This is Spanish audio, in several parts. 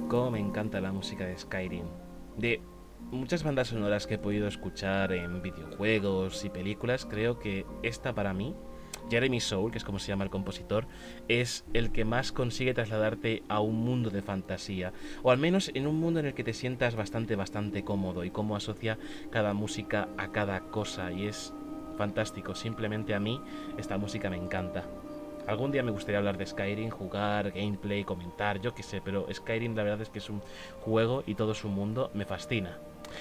Cómo me encanta la música de Skyrim. De muchas bandas sonoras que he podido escuchar en videojuegos y películas, creo que esta para mí, Jeremy Soule, que es como se llama el compositor, es el que más consigue trasladarte a un mundo de fantasía, o al menos en un mundo en el que te sientas bastante cómodo, y cómo asocia cada música a cada cosa, y es fantástico. Simplemente a mí esta música me encanta. Algún día me gustaría hablar de Skyrim, jugar, gameplay, comentar, yo qué sé, pero Skyrim la verdad es que es un juego y todo su mundo me fascina.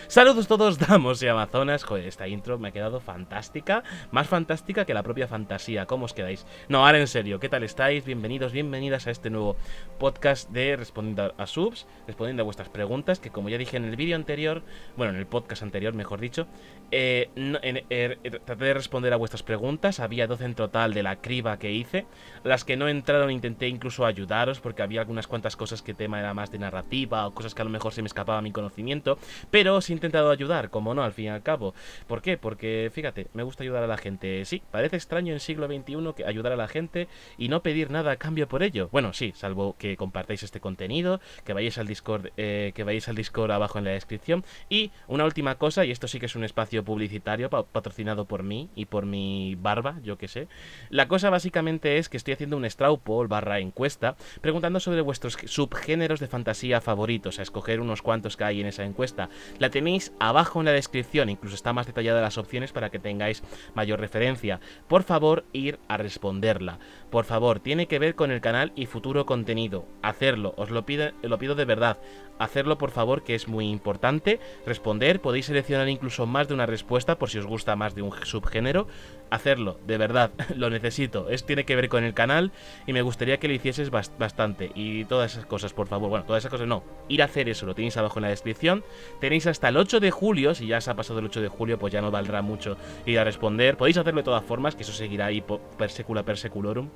Saludos todos, damos y amazonas. Joder, esta intro me ha quedado fantástica. Más fantástica que la propia fantasía. ¿Cómo os quedáis? No, ahora en serio, ¿qué tal estáis? Bienvenidos, bienvenidas a este nuevo podcast de Respondiendo a Subs, respondiendo a vuestras preguntas, que como ya dije en el vídeo anterior, bueno, en el podcast anterior, mejor dicho, traté de responder a vuestras preguntas. Había 12 en total de la criba que hice. Las que no entraron intenté incluso ayudaros, porque había algunas cuantas cosas que tema era más de narrativa, o cosas que a lo mejor se me escapaba a mi conocimiento, pero os he intentado ayudar, como no, al fin y al cabo. ¿Por qué? Porque, fíjate, me gusta ayudar a la gente. Sí, parece extraño en siglo XXI que ayudar a la gente y no pedir nada a cambio por ello. Bueno, sí, salvo que compartáis este contenido, que vayáis al Discord abajo en la descripción. Y una última cosa, y esto sí que es un espacio publicitario patrocinado por mí y por mi barba, yo que sé. La cosa básicamente es que estoy haciendo un straw poll / encuesta preguntando sobre vuestros subgéneros de fantasía favoritos, a escoger unos cuantos que hay en esa encuesta. La tenéis abajo en la descripción, incluso está más detallada las opciones para que tengáis mayor referencia. Por favor, ir a responderla. Por favor, tiene que ver con el canal y futuro contenido. Hacerlo, os lo pido de verdad. Hacerlo, por favor, que es muy importante. Responder, podéis seleccionar incluso más de una respuesta por si os gusta más de un subgénero. Hacerlo, de verdad, lo necesito. Tiene que ver con el canal y me gustaría que lo hicieses bastante. Y todas esas cosas, por favor. Bueno, todas esas cosas no. Ir a hacer eso, lo tenéis abajo en la descripción. Tenéis hasta el 8 de julio. Si ya se ha pasado el 8 de julio, pues ya no valdrá mucho ir a responder. Podéis hacerlo de todas formas, que eso seguirá ahí per secula per seculorum.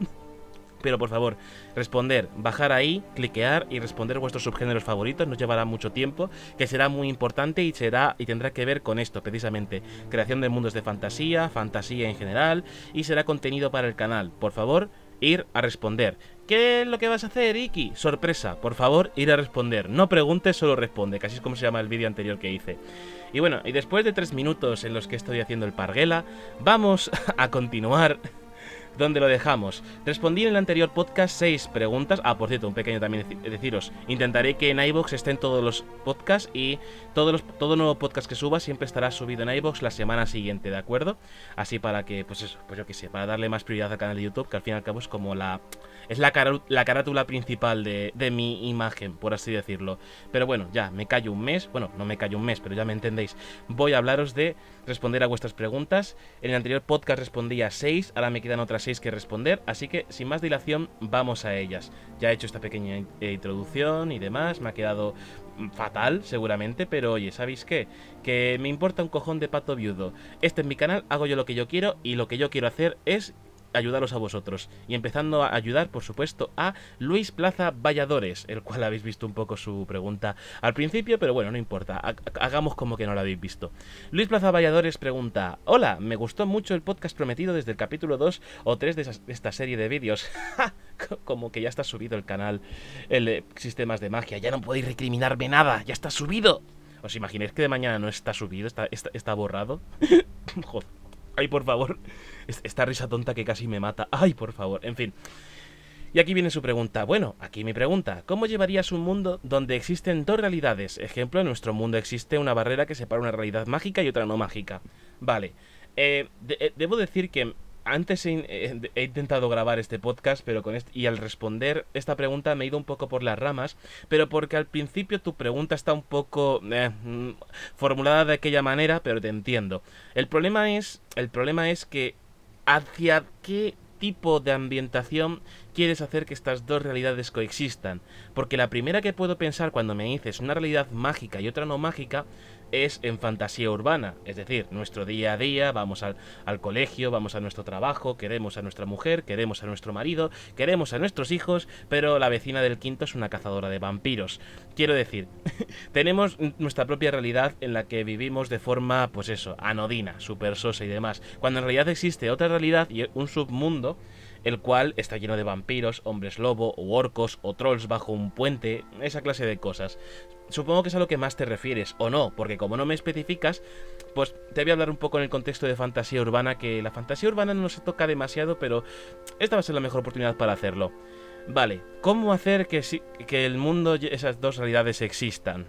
Pero por favor, responder, bajar ahí, cliquear y responder vuestros subgéneros favoritos. Nos llevará mucho tiempo, que será muy importante y tendrá que ver con esto, precisamente. Creación de mundos de fantasía, fantasía en general, y será contenido para el canal. Por favor, ir a responder. ¿Qué es lo que vas a hacer, Iki? Sorpresa, por favor, ir a responder. No preguntes, solo responde, que así es como se llama el vídeo anterior que hice. Y bueno, y después de 3 minutos en los que estoy haciendo el parguela, vamos a continuar donde lo dejamos. Respondí en el anterior podcast 6 preguntas. Ah, por cierto, un pequeño también deciros. Intentaré que en iVoox estén todos los podcasts y todo nuevo podcast que suba siempre estará subido en iVoox la semana siguiente, ¿de acuerdo? Así para que, pues eso, pues yo qué sé, para darle más prioridad al canal de YouTube, que al fin y al cabo es como la carátula principal de mi imagen, por así decirlo. Pero bueno, ya, me callo un mes. Bueno, no me callo un mes, pero ya me entendéis. Voy a hablaros de responder a vuestras preguntas. En el anterior podcast respondí a 6, ahora me quedan otras 6 que responder, así que sin más dilación vamos a ellas. Ya he hecho esta pequeña introducción y demás, me ha quedado fatal seguramente, pero oye, ¿sabéis qué? Que me importa un cojón de pato viudo. Este es mi canal, hago yo lo que yo quiero y lo que yo quiero hacer es ayudaros a vosotros. Y empezando a ayudar, por supuesto, a Luis Plaza Valladores, el cual habéis visto un poco su pregunta al principio, pero bueno, no importa, hagamos como que no lo habéis visto. Luis Plaza Valladores pregunta: hola, me gustó mucho el podcast prometido desde el capítulo 2 o 3 de esta serie de vídeos. Como que ya está subido el canal, el de sistemas de magia, ya no podéis recriminarme nada, ya está subido. ¿Os imagináis que de mañana no está subido, está borrado? Joder. Ay, por favor. Esta risa tonta que casi me mata. Ay, por favor. En fin. Y aquí viene su pregunta. Bueno, aquí mi pregunta. ¿Cómo llevarías un mundo donde existen dos realidades? Ejemplo, en nuestro mundo existe una barrera que separa una realidad mágica y otra no mágica. Vale. Debo decir que antes he intentado grabar este podcast, pero y al responder esta pregunta me he ido un poco por las ramas, pero porque al principio tu pregunta está un poco formulada de aquella manera, pero te entiendo. El problema es que ¿hacia qué tipo de ambientación quieres hacer que estas dos realidades coexistan? Porque la primera que puedo pensar cuando me dices una realidad mágica y otra no mágica es en fantasía urbana, es decir, nuestro día a día, vamos al colegio, vamos a nuestro trabajo, queremos a nuestra mujer, queremos a nuestro marido, queremos a nuestros hijos, pero la vecina del quinto es una cazadora de vampiros. Quiero decir, tenemos nuestra propia realidad en la que vivimos de forma, pues eso, anodina, super sosa y demás, cuando en realidad existe otra realidad y un submundo el cual está lleno de vampiros, hombres lobo, o orcos, o trolls bajo un puente, esa clase de cosas. Supongo que es a lo que más te refieres, o no, porque como no me especificas, pues te voy a hablar un poco en el contexto de fantasía urbana, que la fantasía urbana no se toca demasiado, pero esta va a ser la mejor oportunidad para hacerlo. Vale, ¿cómo hacer que el mundo, esas dos realidades existan?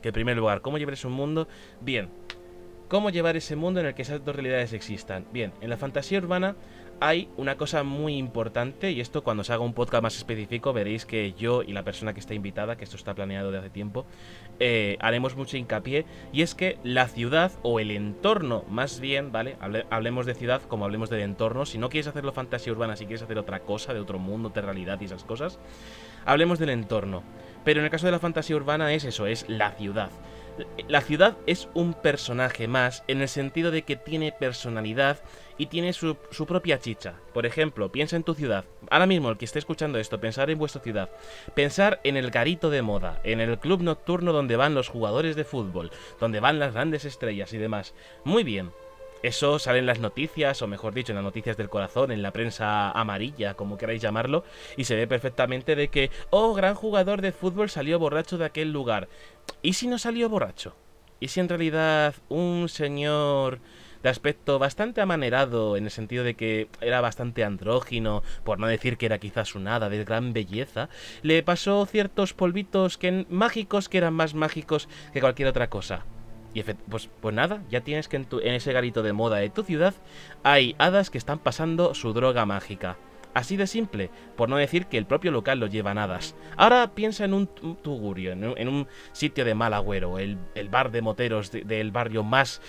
Que en primer lugar, ¿cómo llevar ese mundo? Bien, ¿cómo llevar ese mundo en el que esas dos realidades existan? Bien, en la fantasía urbana hay una cosa muy importante, y esto cuando se haga un podcast más específico veréis que yo y la persona que está invitada, que esto está planeado de hace tiempo, haremos mucho hincapié, y es que la ciudad o el entorno, más bien, ¿vale? Hablemos de ciudad como hablemos del entorno. Si no quieres hacerlo fantasía urbana, si quieres hacer otra cosa, de otro mundo, de realidad y esas cosas, hablemos del entorno. Pero en el caso de la fantasía urbana es eso, es la ciudad. La ciudad es un personaje más en el sentido de que tiene personalidad y tiene su propia chicha. Por ejemplo, piensa en tu ciudad. Ahora mismo, el que esté escuchando esto, pensar en vuestra ciudad. Pensar en el garito de moda, en el club nocturno donde van los jugadores de fútbol, donde van las grandes estrellas y demás. Muy bien. Eso sale en las noticias, o mejor dicho, en las noticias del corazón, en la prensa amarilla, como queráis llamarlo, y se ve perfectamente de que, oh, gran jugador de fútbol salió borracho de aquel lugar. ¿Y si no salió borracho? ¿Y si en realidad un señor de aspecto bastante amanerado, en el sentido de que era bastante andrógino, por no decir que era quizás un hada de gran belleza, le pasó ciertos polvitos mágicos que eran más mágicos que cualquier otra cosa? Y pues nada, ya tienes que en ese garito de moda de tu ciudad hay hadas que están pasando su droga mágica. Así de simple, por no decir que el propio local lo llevan hadas. Ahora piensa en un tugurio, en un sitio de mal agüero, el bar de moteros del barrio más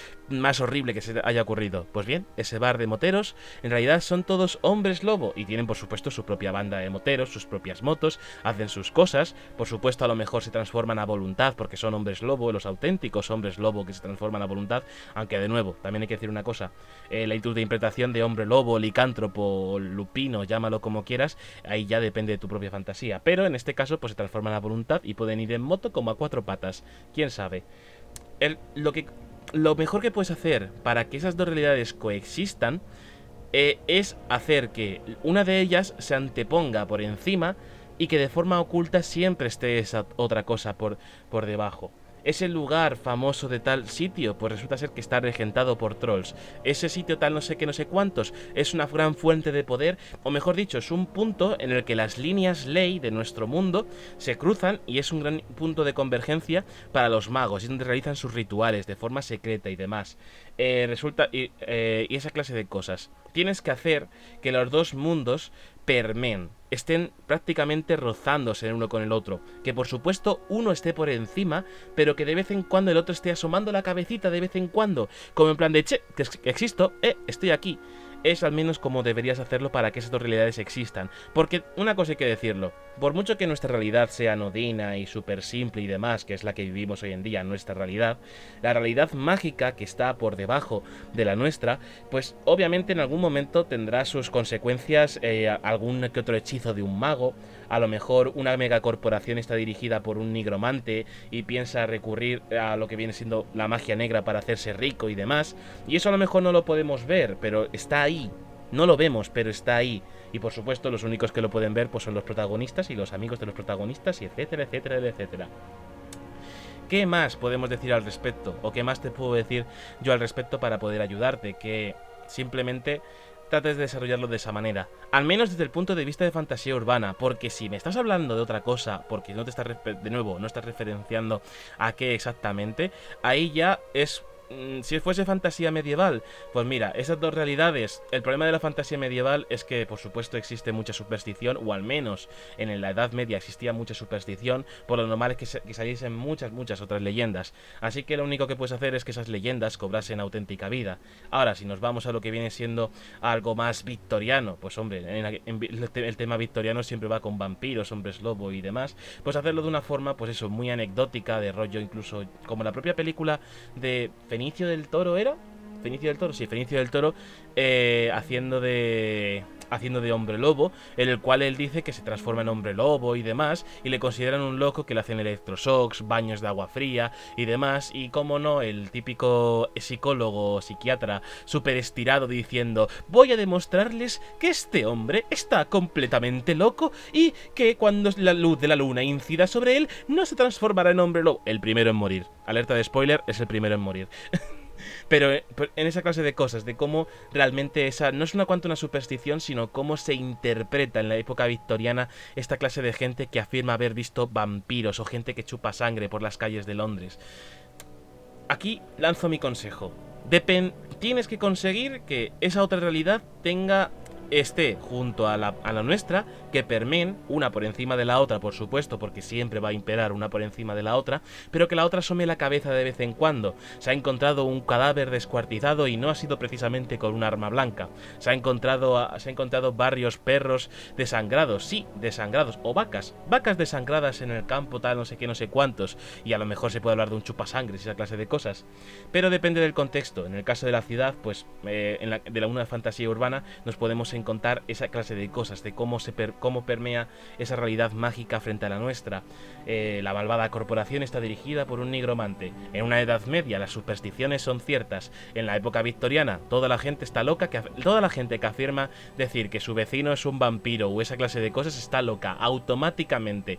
horrible que se haya ocurrido. Pues bien, ese bar de moteros en realidad son todos hombres lobo y tienen por supuesto su propia banda de moteros, sus propias motos, hacen sus cosas, por supuesto a lo mejor se transforman a voluntad porque son hombres lobo, los auténticos hombres lobo que se transforman a voluntad, aunque de nuevo, también hay que decir una cosa, la interpretación de hombre lobo, licántropo, lupino, llámalo como quieras, ahí ya depende de tu propia fantasía, pero en este caso pues se transforman a voluntad y pueden ir en moto como a cuatro patas, quién sabe. Lo mejor que puedes hacer para que esas dos realidades coexistan es hacer que una de ellas se anteponga por encima y que de forma oculta siempre esté esa otra cosa por debajo. Ese lugar famoso de tal sitio, pues resulta ser que está regentado por trolls. Ese sitio tal no sé qué, no sé cuántos, es una gran fuente de poder, o mejor dicho, es un punto en el que las líneas ley de nuestro mundo se cruzan y es un gran punto de convergencia para los magos, y donde realizan sus rituales de forma secreta y demás. Y esa clase de cosas. Tienes que hacer que los dos mundos permen, estén prácticamente rozándose el uno con el otro, que por supuesto uno esté por encima, pero que de vez en cuando el otro esté asomando la cabecita de vez en cuando, como en plan de che, que existo, estoy aquí. Es al menos como deberías hacerlo para que esas dos realidades existan, porque una cosa hay que decirlo, por mucho que nuestra realidad sea anodina y súper simple y demás, que es la que vivimos hoy en día, nuestra realidad, la realidad mágica que está por debajo de la nuestra, pues obviamente en algún momento tendrá sus consecuencias, algún que otro hechizo de un mago, a lo mejor una megacorporación está dirigida por un nigromante y piensa recurrir a lo que viene siendo la magia negra para hacerse rico y demás, y eso a lo mejor no lo podemos ver, pero está ahí. No lo vemos, pero está ahí. Y por supuesto los únicos que lo pueden ver pues son los protagonistas y los amigos de los protagonistas y etcétera, etcétera, etcétera. ¿Qué más podemos decir al respecto? ¿O qué más te puedo decir yo al respecto para poder ayudarte? Que simplemente trates de desarrollarlo de esa manera. Al menos desde el punto de vista de fantasía urbana. Porque si me estás hablando de otra cosa, porque no te estás, de nuevo, no estás referenciando a qué exactamente, ahí ya es Si fuese fantasía medieval, pues mira, esas dos realidades. El problema de la fantasía medieval es que, por supuesto, existe mucha superstición, o al menos en la Edad Media existía mucha superstición. Por lo normal es que saliesen muchas otras leyendas. Así que lo único que puedes hacer es que esas leyendas cobrasen auténtica vida. Ahora, si nos vamos a lo que viene siendo algo más victoriano, pues hombre, el tema victoriano siempre va con vampiros, hombres lobo y demás. Pues hacerlo de una forma, pues eso, muy anecdótica, de rollo incluso como la propia película de Fenicio del Toro, ¿era? Fenicio del Toro, sí, Fenicio del Toro, haciendo de hombre lobo, en el cual él dice que se transforma en hombre lobo y demás, y le consideran un loco, que le hacen electroshocks, baños de agua fría y demás, y como no, el típico psicólogo o psiquiatra súper estirado diciendo: voy a demostrarles que este hombre está completamente loco y que cuando la luz de la luna incida sobre él no se transformará en hombre lobo. El primero en morir. Alerta de spoiler, es el primero en morir. Pero en esa clase de cosas, de cómo realmente esa no es una superstición, sino cómo se interpreta en la época victoriana esta clase de gente que afirma haber visto vampiros o gente que chupa sangre por las calles de Londres. Aquí lanzo mi consejo. Tienes que conseguir que esa otra realidad esté junto a la nuestra, que permeen una por encima de la otra, por supuesto, porque siempre va a imperar una por encima de la otra, pero que la otra asome la cabeza de vez en cuando. Se ha encontrado un cadáver descuartizado y no ha sido precisamente con un arma blanca. Se ha encontrado varios perros desangrados, sí, desangrados, o vacas desangradas en el campo, tal, no sé qué, no sé cuántos, y a lo mejor se puede hablar de un chupasangres y esa clase de cosas. Pero depende del contexto. En el caso de la ciudad, pues, de una fantasía urbana, nos podemos encontrar esa clase de cosas, de cómo permea esa realidad mágica frente a la nuestra. La malvada corporación está dirigida por un nigromante. En una Edad Media las supersticiones son ciertas. En la época victoriana toda la gente está loca, toda la gente que afirma decir que su vecino es un vampiro o esa clase de cosas está loca, automáticamente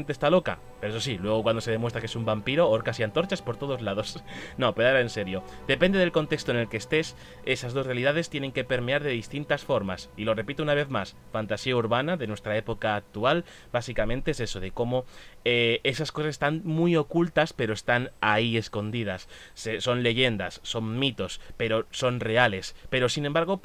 está loca. Pero eso sí, luego cuando se demuestra que es un vampiro, horcas y antorchas por todos lados. No, pero ahora en serio, depende del contexto en el que estés, esas dos realidades tienen que permear de distintas formas. Y lo repito una vez más, fantasía urbana de nuestra época actual básicamente es eso, de cómo esas cosas están muy ocultas, pero están ahí escondidas. Son leyendas, son mitos, pero son reales. Pero sin embargo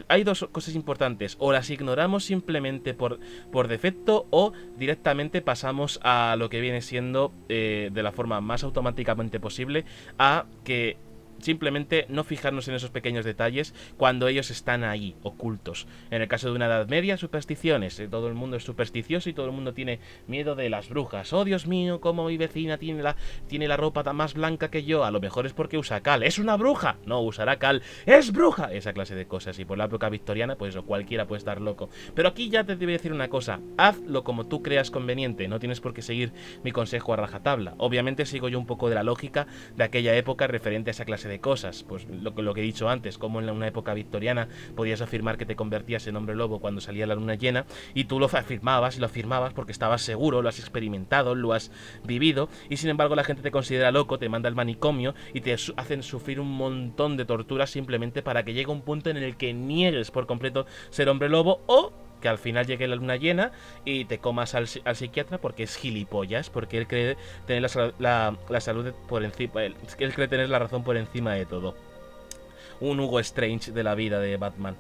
hay dos cosas importantes: o las ignoramos simplemente por defecto, o directamente pasamos a lo que viene siendo, de la forma más automáticamente posible, a que simplemente no fijarnos en esos pequeños detalles cuando ellos están ahí, ocultos. En el caso de una Edad Media, supersticiones. Todo el mundo es supersticioso y todo el mundo tiene miedo de las brujas. Oh, Dios mío, cómo mi vecina tiene la ropa tan más blanca que yo. A lo mejor es porque usa cal. ¿Es una bruja? No, usará cal. ¡Es bruja! Esa clase de cosas. Y por la época victoriana, pues eso, cualquiera puede estar loco. Pero aquí ya te voy a decir una cosa. Hazlo como tú creas conveniente. No tienes por qué seguir mi consejo a rajatabla. Obviamente sigo yo un poco de la lógica de aquella época referente a esa clase de cosas. Pues lo que he dicho antes, como en una época victoriana podías afirmar que te convertías en hombre lobo cuando salía la luna llena, y tú lo afirmabas porque estabas seguro, lo has experimentado, lo has vivido, y sin embargo la gente te considera loco, te manda al manicomio y te hacen sufrir un montón de torturas simplemente para que llegue un punto en el que niegues por completo ser hombre lobo, o que al final llegue la luna llena y te comas al psiquiatra porque es gilipollas, porque él cree tener la salud por encima, él cree tener la razón por encima de todo. Un Hugo Strange de la vida de Batman.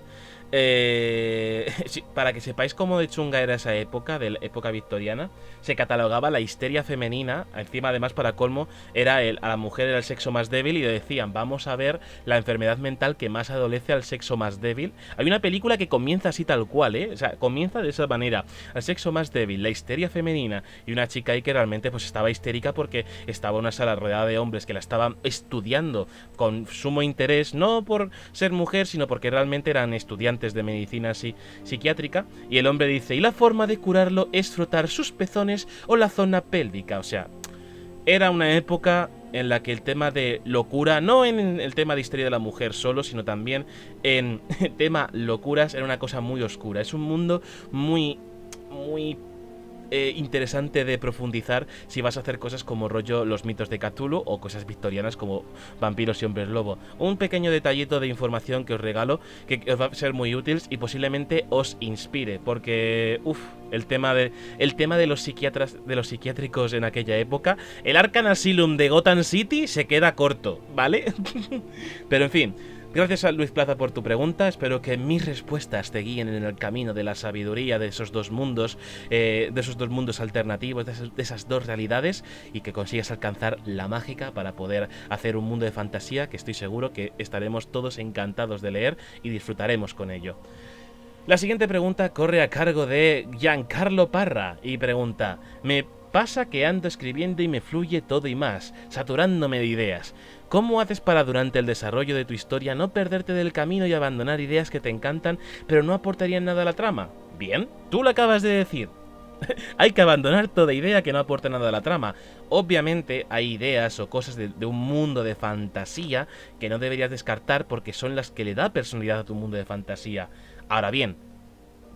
Sí, para que sepáis cómo de chunga era esa época, de la época victoriana, se catalogaba la histeria femenina. Encima, además, para colmo, a la mujer era el sexo más débil, y le decían: vamos a ver la enfermedad mental que más adolece al sexo más débil. Hay una película que comienza así tal cual, o sea, comienza de esa manera: al sexo más débil, la histeria femenina, y una chica ahí que realmente pues estaba histérica porque estaba en una sala rodeada de hombres que la estaban estudiando con sumo interés, no por ser mujer, sino porque realmente eran estudiantes de medicina psiquiátrica, y el hombre dice: y la forma de curarlo es frotar sus pezones o la zona pélvica. O sea, era una época en la que el tema de locura, no en el tema de histeria de la mujer solo, sino también en el tema locuras, era una cosa muy oscura. Es un mundo muy interesante de profundizar si vas a hacer cosas como rollo los mitos de Cthulhu o cosas victorianas como vampiros y hombres lobo. Un pequeño detallito de información que os regalo que os va a ser muy útil y posiblemente os inspire, porque el tema de los psiquiátricos en aquella época, el Arkham Asylum de Gotham City se queda corto, ¿vale? Pero en fin, gracias a Luis Plaza por tu pregunta. Espero que mis respuestas te guíen en el camino de la sabiduría de esos dos mundos, alternativos, de esas dos realidades, y que consigas alcanzar la mágica para poder hacer un mundo de fantasía que estoy seguro que estaremos todos encantados de leer y disfrutaremos con ello. La siguiente pregunta corre a cargo de Giancarlo Parra y pregunta: me pasa que ando escribiendo y me fluye todo y más, saturándome de ideas. ¿Cómo haces para durante el desarrollo de tu historia no perderte del camino y abandonar ideas que te encantan pero no aportarían nada a la trama? Bien, tú lo acabas de decir. Hay que abandonar toda idea que no aporte nada a la trama. Obviamente hay ideas o cosas de un mundo de fantasía que no deberías descartar porque son las que le da personalidad a tu mundo de fantasía. Ahora bien,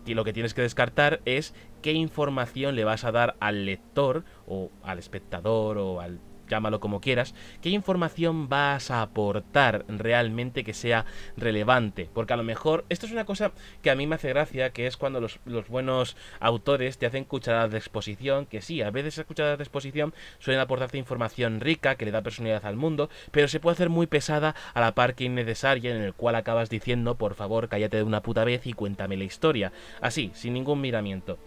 lo que tienes que descartar es qué información le vas a dar al lector o al espectador o al... llámalo como quieras, qué información vas a aportar realmente que sea relevante, porque a lo mejor, esto es una cosa que a mí me hace gracia, que es cuando los buenos autores te hacen cucharadas de exposición, que sí, a veces esas cucharadas de exposición suelen aportarte información rica, que le da personalidad al mundo, pero se puede hacer muy pesada a la par que innecesaria, en el cual acabas diciendo, por favor, cállate de una puta vez y cuéntame la historia, así, sin ningún miramiento.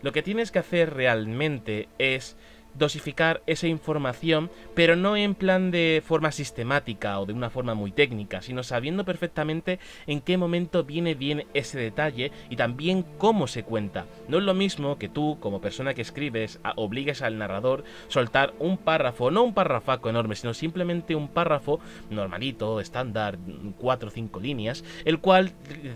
Lo que tienes que hacer realmente es dosificar esa información, pero no en plan de forma sistemática o de una forma muy técnica, sino sabiendo perfectamente en qué momento viene bien ese detalle y también cómo se cuenta. No es lo mismo que tú, como persona que escribes, obligues al narrador soltar un párrafo, no un parrafaco enorme, sino simplemente un párrafo normalito, estándar, 4 o 5 líneas, el cual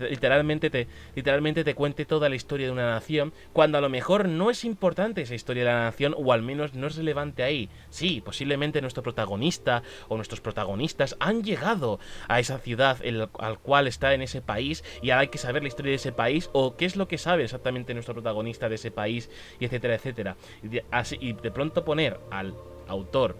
literalmente te cuente toda la historia de una nación, cuando a lo mejor no es importante esa historia de la nación, o al menos no es relevante ahí. Sí, posiblemente nuestro protagonista o nuestros protagonistas han llegado a esa ciudad al cual está en ese país, y ahora hay que saber la historia de ese país o qué es lo que sabe exactamente nuestro protagonista de ese país, y etcétera, etcétera. Y de pronto poner al autor,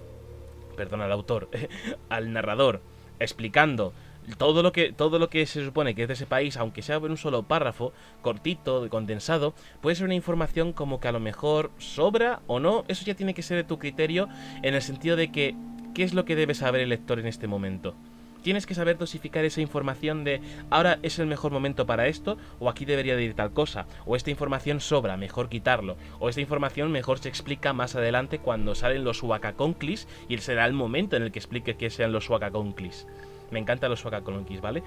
al narrador explicando todo lo que se supone que es de ese país, aunque sea en un solo párrafo, cortito, condensado, puede ser una información como que a lo mejor sobra o no. Eso ya tiene que ser de tu criterio, en el sentido de que ¿qué es lo que debe saber el lector en este momento? Tienes que saber dosificar esa información de ahora es el mejor momento para esto, o aquí debería de ir tal cosa, o esta información sobra, mejor quitarlo, o esta información mejor se explica más adelante cuando salen los Wakaconklis, y será el momento en el que explique qué sean los Wakaconklis. Me encantan los Wakaconklis, ¿vale?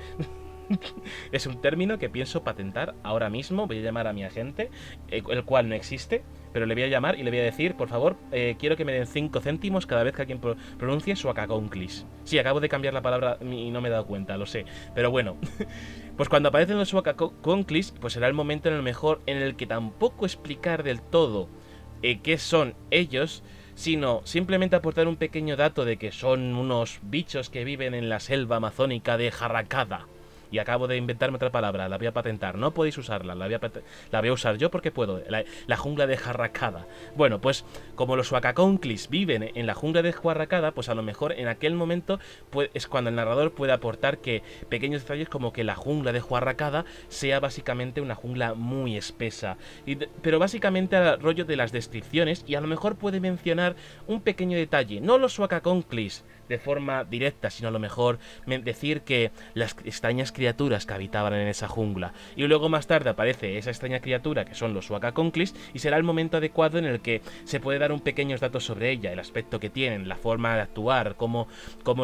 Es un término que pienso patentar ahora mismo. Voy a llamar a mi agente, el cual no existe, pero le voy a llamar y le voy a decir, por favor, quiero que me den 5 céntimos cada vez que alguien pronuncie Wakaconklis. Sí, acabo de cambiar la palabra y no me he dado cuenta, lo sé, pero bueno. Pues cuando aparecen los Wakaconklis, pues será el momento en el mejor en el que tampoco explicar del todo qué son ellos, sino simplemente aportar un pequeño dato de que son unos bichos que viven en la selva amazónica de Jarracada. Y acabo de inventarme otra palabra, la voy a patentar. No podéis usarla, la voy a usar yo porque puedo. La jungla de Jarracada. Bueno, pues como los Wakaconklis viven en la jungla de Jarracada, pues a lo mejor en aquel momento es cuando el narrador puede aportar que pequeños detalles como que la jungla de Jarracada sea básicamente una jungla muy espesa. Pero básicamente al rollo de las descripciones, y a lo mejor puede mencionar un pequeño detalle. No los Wakaconklis de forma directa, sino a lo mejor decir que las extrañas criaturas que habitaban en esa jungla, y luego más tarde aparece esa extraña criatura que son los Wakaconklis, y será el momento adecuado en el que se puede dar un pequeños datos sobre ella, el aspecto que tienen, la forma de actuar, cómo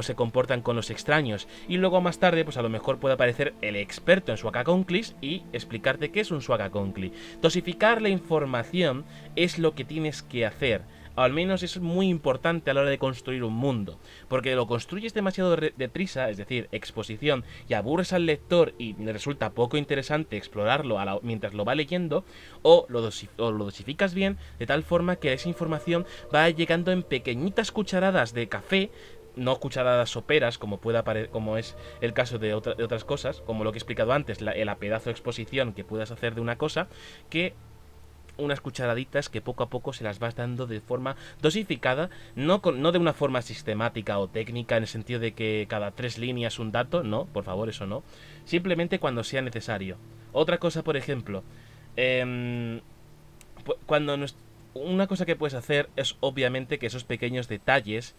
se comportan con los extraños, y luego más tarde pues a lo mejor puede aparecer el experto en Wakaconklis y explicarte qué es un Wakaconkli. Dosificar la información es lo que tienes que hacer. Al menos es muy importante a la hora de construir un mundo, porque lo construyes demasiado deprisa, es decir, exposición, y aburres al lector y le resulta poco interesante explorarlo mientras lo va leyendo, o lo dosificas bien de tal forma que esa información va llegando en pequeñitas cucharadas de café, no cucharadas soperas como es el caso de otras cosas, como lo que he explicado antes, la pedazo de exposición que puedas hacer de una cosa, que unas cucharaditas que poco a poco se las vas dando de forma dosificada, no de una forma sistemática o técnica en el sentido de que cada 3 líneas un dato, no, por favor, eso no. Simplemente cuando sea necesario. Otra cosa, por ejemplo, cuando una cosa que puedes hacer es obviamente que esos pequeños detalles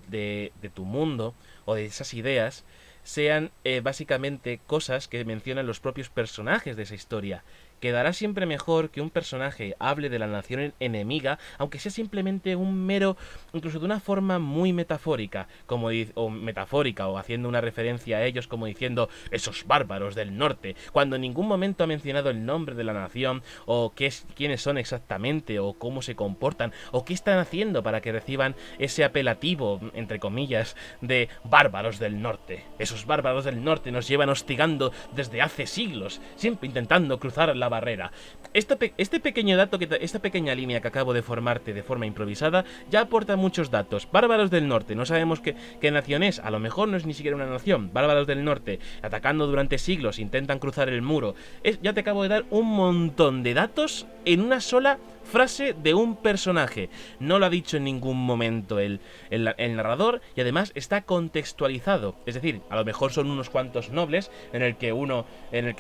de tu mundo o de esas ideas sean básicamente cosas que mencionan los propios personajes de esa historia. Quedará siempre mejor que un personaje hable de la nación enemiga, aunque sea simplemente un mero, incluso de una forma muy metafórica, o haciendo una referencia a ellos como diciendo esos bárbaros del norte, cuando en ningún momento ha mencionado el nombre de la nación, o quiénes son exactamente, o cómo se comportan, o qué están haciendo para que reciban ese apelativo, entre comillas, de bárbaros del norte. Esos bárbaros del norte nos llevan hostigando desde hace siglos, siempre intentando cruzar la barrera. Este pequeño dato, esta pequeña línea que acabo de formarte de forma improvisada, ya aporta muchos datos. Bárbaros del norte, no sabemos qué nación es, a lo mejor no es ni siquiera una nación. Bárbaros del norte, atacando durante siglos, intentan cruzar el muro. Ya te acabo de dar un montón de datos en una sola frase de un personaje. No lo ha dicho en ningún momento el narrador, y además está contextualizado. Es decir, a lo mejor son unos cuantos nobles en el que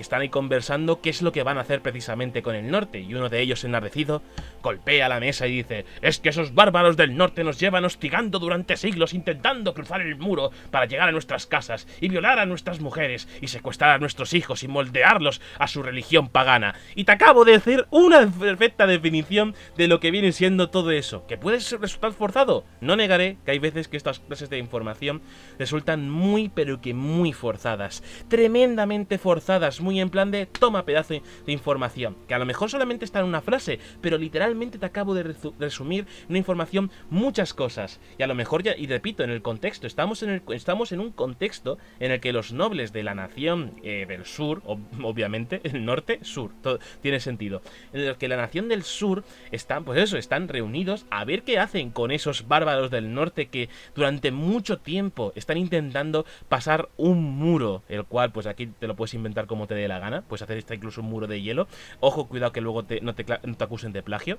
están ahí conversando qué es lo que van a hacer precisamente con el norte, y uno de ellos, enardecido, golpea la mesa y dice: es que esos bárbaros del norte nos llevan hostigando durante siglos, intentando cruzar el muro para llegar a nuestras casas y violar a nuestras mujeres y secuestrar a nuestros hijos y moldearlos a su religión pagana. Y te acabo de decir una perfecta definición de lo que viene siendo todo eso. ¿Que puede resultar forzado? No negaré que hay veces que estas clases de información resultan muy, pero que muy forzadas. Tremendamente forzadas, muy en plan de toma pedazo de información, que a lo mejor solamente está en una frase, pero literalmente te acabo de resumir una información muchas cosas. Y a lo mejor ya, y repito, en el contexto, estamos en un contexto en el que los nobles de la nación del sur, obviamente, el norte, sur, todo tiene sentido, en el que la nación del sur están reunidos a ver qué hacen con esos bárbaros del norte que durante mucho tiempo están intentando pasar un muro, el cual pues aquí te lo puedes inventar como te dé la gana, puedes hacer incluso un muro de hielo. Ojo, cuidado que luego no te acusen de plagio.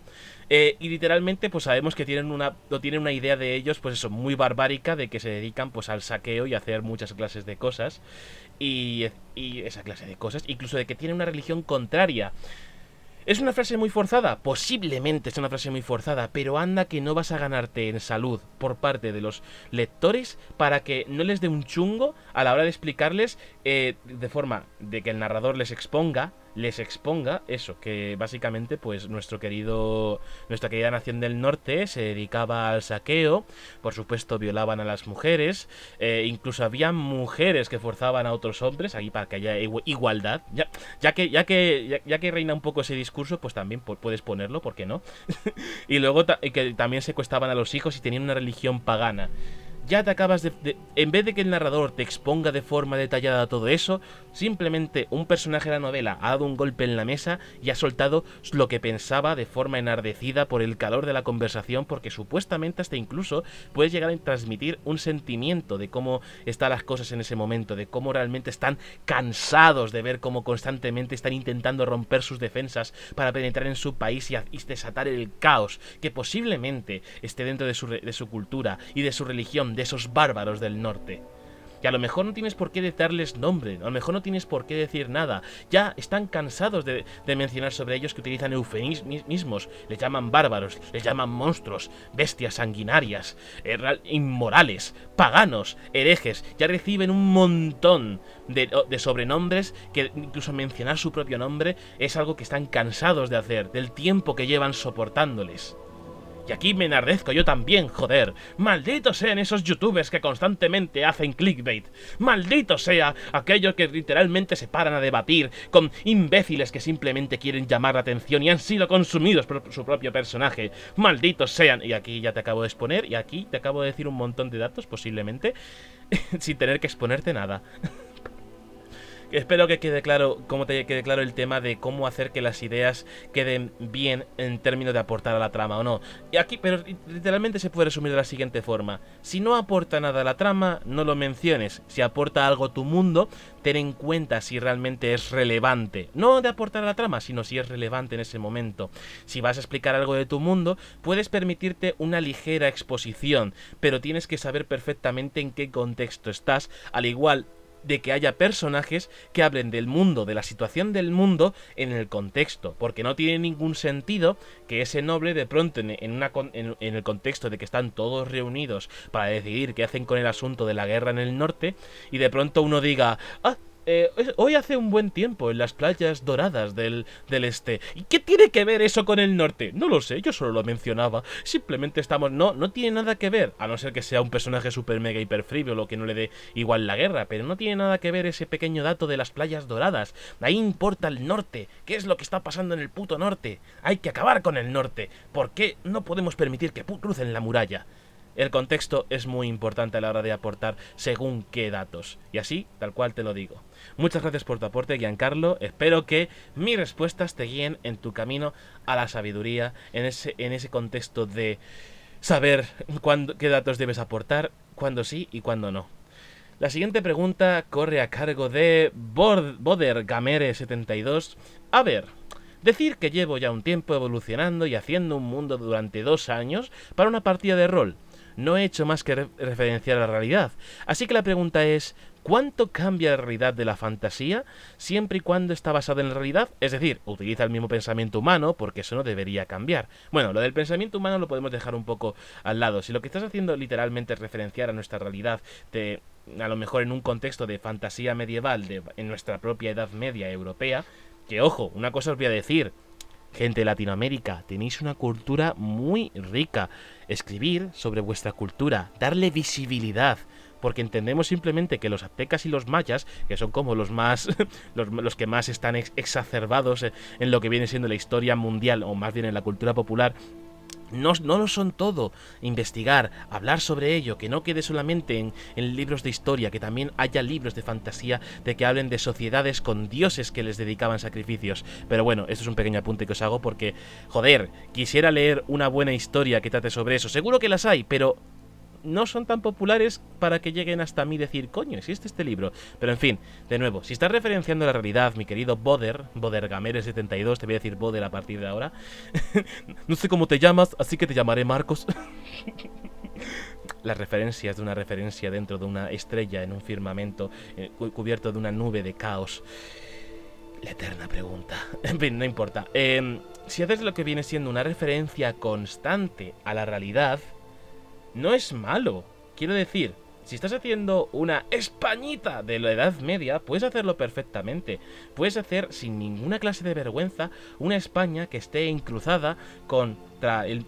Y literalmente pues sabemos que tienen una idea de ellos, pues eso, muy barbárica, de que se dedican pues al saqueo y a hacer muchas clases de cosas, y esa clase de cosas, incluso de que tienen una religión contraria. ¿Es una frase muy forzada? Posiblemente es una frase muy forzada, pero anda que no vas a ganarte en salud por parte de los lectores para que no les dé un chungo a la hora de explicarles de forma de que el narrador les exponga eso, que básicamente pues nuestra querida nación del norte se dedicaba al saqueo, por supuesto violaban a las mujeres, incluso había mujeres que forzaban a otros hombres, aquí para que haya igualdad, ya que reina un poco ese discurso, pues también puedes ponerlo, ¿por qué no? Y luego que también secuestraban a los hijos y tenían una religión pagana. Ya te acabas en vez de que el narrador te exponga de forma detallada todo eso, simplemente un personaje de la novela ha dado un golpe en la mesa y ha soltado lo que pensaba de forma enardecida por el calor de la conversación, porque supuestamente hasta incluso puedes llegar a transmitir un sentimiento de cómo están las cosas en ese momento, de cómo realmente están cansados de ver cómo constantemente están intentando romper sus defensas para penetrar en su país y desatar el caos que posiblemente esté dentro de su cultura y de su religión, de esos bárbaros del norte. Que a lo mejor no tienes por qué darles nombre, a lo mejor no tienes por qué decir nada. Ya están cansados de mencionar sobre ellos, que utilizan eufemismos, les llaman bárbaros, les llaman monstruos, bestias sanguinarias, inmorales, paganos, herejes. Ya reciben un montón de sobrenombres que incluso mencionar su propio nombre es algo que están cansados de hacer, del tiempo que llevan soportándoles. Y aquí me enardezco yo también, joder. Malditos sean esos youtubers que constantemente hacen clickbait. Maldito sea aquellos que literalmente se paran a debatir con imbéciles que simplemente quieren llamar la atención y han sido consumidos por su propio personaje. Malditos sean. Y aquí ya te acabo de exponer, y aquí te acabo de decir un montón de datos, posiblemente, sin tener que exponerte nada. Espero que quede claro, como te quede claro el tema de cómo hacer que las ideas queden bien en términos de aportar a la trama o no. Y aquí, pero literalmente se puede resumir de la siguiente forma. Si no aporta nada a la trama, no lo menciones. Si aporta algo a tu mundo, ten en cuenta si realmente es relevante. No de aportar a la trama, sino si es relevante en ese momento. Si vas a explicar algo de tu mundo, puedes permitirte una ligera exposición, pero tienes que saber perfectamente en qué contexto estás, al igual de que haya personajes que hablen del mundo, de la situación del mundo en el contexto, porque no tiene ningún sentido que ese noble de pronto en el contexto de que están todos reunidos para decidir qué hacen con el asunto de la guerra en el norte, y de pronto uno diga, hoy hace un buen tiempo en las playas doradas del este. ¿Y qué tiene que ver eso con el norte? No lo sé, yo solo lo mencionaba. Simplemente estamos... No tiene nada que ver, a no ser que sea un personaje super mega hiper frívolo que no le dé igual la guerra, pero no tiene nada que ver ese pequeño dato de las playas doradas. Ahí importa el norte. ¿Qué es lo que está pasando en el puto norte? Hay que acabar con el norte. ¿Por qué no podemos permitir que crucen la muralla? El contexto es muy importante a la hora de aportar según qué datos. Y así, tal cual te lo digo. Muchas gracias por tu aporte, Giancarlo. Espero que mis respuestas te guíen en tu camino a la sabiduría, en ese contexto de saber qué datos debes aportar, cuándo sí y cuándo no. La siguiente pregunta corre a cargo de Bodergamere72. A ver... Decir que llevo ya un tiempo evolucionando y haciendo un mundo durante 2 años para una partida de rol. No he hecho más que referenciar la realidad. Así que la pregunta es, ¿cuánto cambia la realidad de la fantasía siempre y cuando está basada en la realidad? Es decir, utiliza el mismo pensamiento humano, porque eso no debería cambiar. Bueno, lo del pensamiento humano lo podemos dejar un poco al lado. Si lo que estás haciendo literalmente es referenciar a nuestra realidad, a lo mejor en un contexto de fantasía medieval, en nuestra propia Edad Media europea, que ojo, una cosa os voy a decir, gente de Latinoamérica, tenéis una cultura muy rica. Escribir sobre vuestra cultura, darle visibilidad, porque entendemos simplemente que los aztecas y los mayas, que son como los más los que más están exacerbados en lo que viene siendo la historia mundial, o más bien en la cultura popular, no lo son todo. Investigar, hablar sobre ello, que no quede solamente en libros de historia, que también haya libros de fantasía de que hablen de sociedades con dioses que les dedicaban sacrificios. Pero bueno, esto es un pequeño apunte que os hago porque, joder, quisiera leer una buena historia que trate sobre eso. Seguro que las hay, pero no son tan populares para que lleguen hasta mí decir, coño, existe este libro. Pero en fin, de nuevo, si estás referenciando la realidad, mi querido Bodergamere72, te voy a decir Boder a partir de ahora. No sé cómo te llamas, así que te llamaré Marcos. Las referencias de una referencia dentro de una estrella en un firmamento cubierto de una nube de caos. La eterna pregunta. En fin, no importa. Si haces lo que viene siendo una referencia constante a la realidad, no es malo. Quiero decir, si estás haciendo una Españita de la Edad Media, puedes hacerlo perfectamente. Puedes hacer sin ninguna clase de vergüenza una España que esté encruzada contra el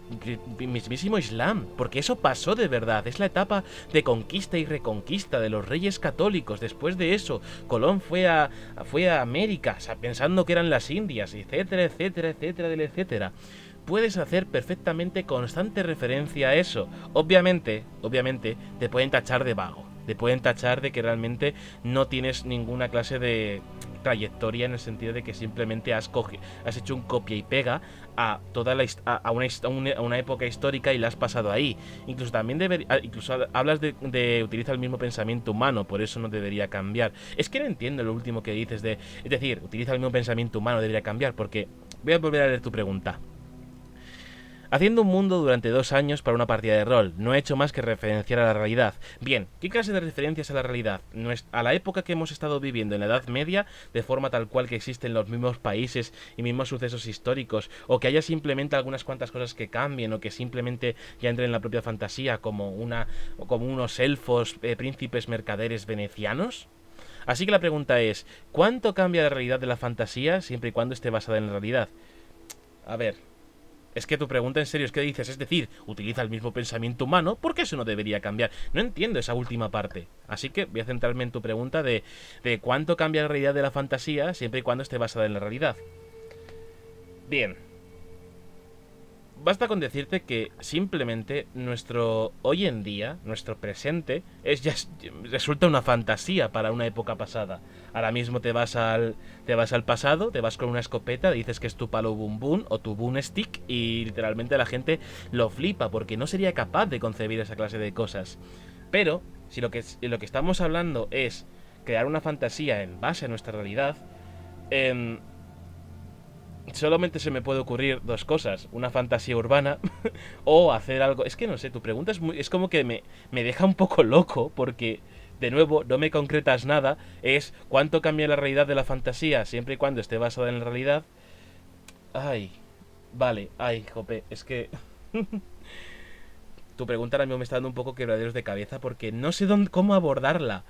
mismísimo Islam, porque eso pasó de verdad. Es la etapa de conquista y reconquista de los reyes católicos. Después de eso, Colón fue a América, o sea, pensando que eran las Indias, etcétera, etcétera, etcétera, etcétera. Puedes hacer perfectamente constante referencia a eso. Obviamente, te pueden tachar de vago. Te pueden tachar de que realmente no tienes ninguna clase de trayectoria, en el sentido de que simplemente has hecho un copia y pega a toda a una época histórica y la has pasado ahí. Incluso también incluso hablas de utiliza el mismo pensamiento humano, por eso no debería cambiar. Es que no entiendo lo último que dices es decir, utiliza el mismo pensamiento humano, debería cambiar, porque voy a volver a leer tu pregunta. Haciendo un mundo durante 2 años para una partida de rol. No he hecho más que referenciar a la realidad. Bien, ¿qué clase de referencias a la realidad? A la época que hemos estado viviendo en la Edad Media, de forma tal cual que existen los mismos países y mismos sucesos históricos, o que haya simplemente algunas cuantas cosas que cambien, o que simplemente ya entren en la propia fantasía, como unos elfos, príncipes mercaderes venecianos. Así que la pregunta es, ¿cuánto cambia la realidad de la fantasía siempre y cuando esté basada en la realidad? A ver... Es que tu pregunta en serio es que dices, es decir, utiliza el mismo pensamiento humano, ¿por qué eso no debería cambiar? No entiendo esa última parte. Así que voy a centrarme en tu pregunta de cuánto cambia la realidad de la fantasía siempre y cuando esté basada en la realidad. Bien. basta con decirte que simplemente nuestro hoy en día, nuestro presente, resulta una fantasía para una época pasada. Ahora mismo te vas al pasado, te vas con una escopeta, dices que es tu palo boom boom o tu boom stick y literalmente la gente lo flipa porque no sería capaz de concebir esa clase de cosas. Pero si lo que estamos hablando es crear una fantasía en base a nuestra realidad, solamente se me puede ocurrir dos cosas: una fantasía urbana o hacer algo. Es que no sé, tu pregunta es como que me deja un poco loco porque, de nuevo, no me concretas nada. Es cuánto cambia la realidad de la fantasía siempre y cuando esté basada en la realidad. Ay, vale, ay, jope, es que tu pregunta ahora mismo me está dando un poco quebraderos de cabeza porque no sé cómo abordarla.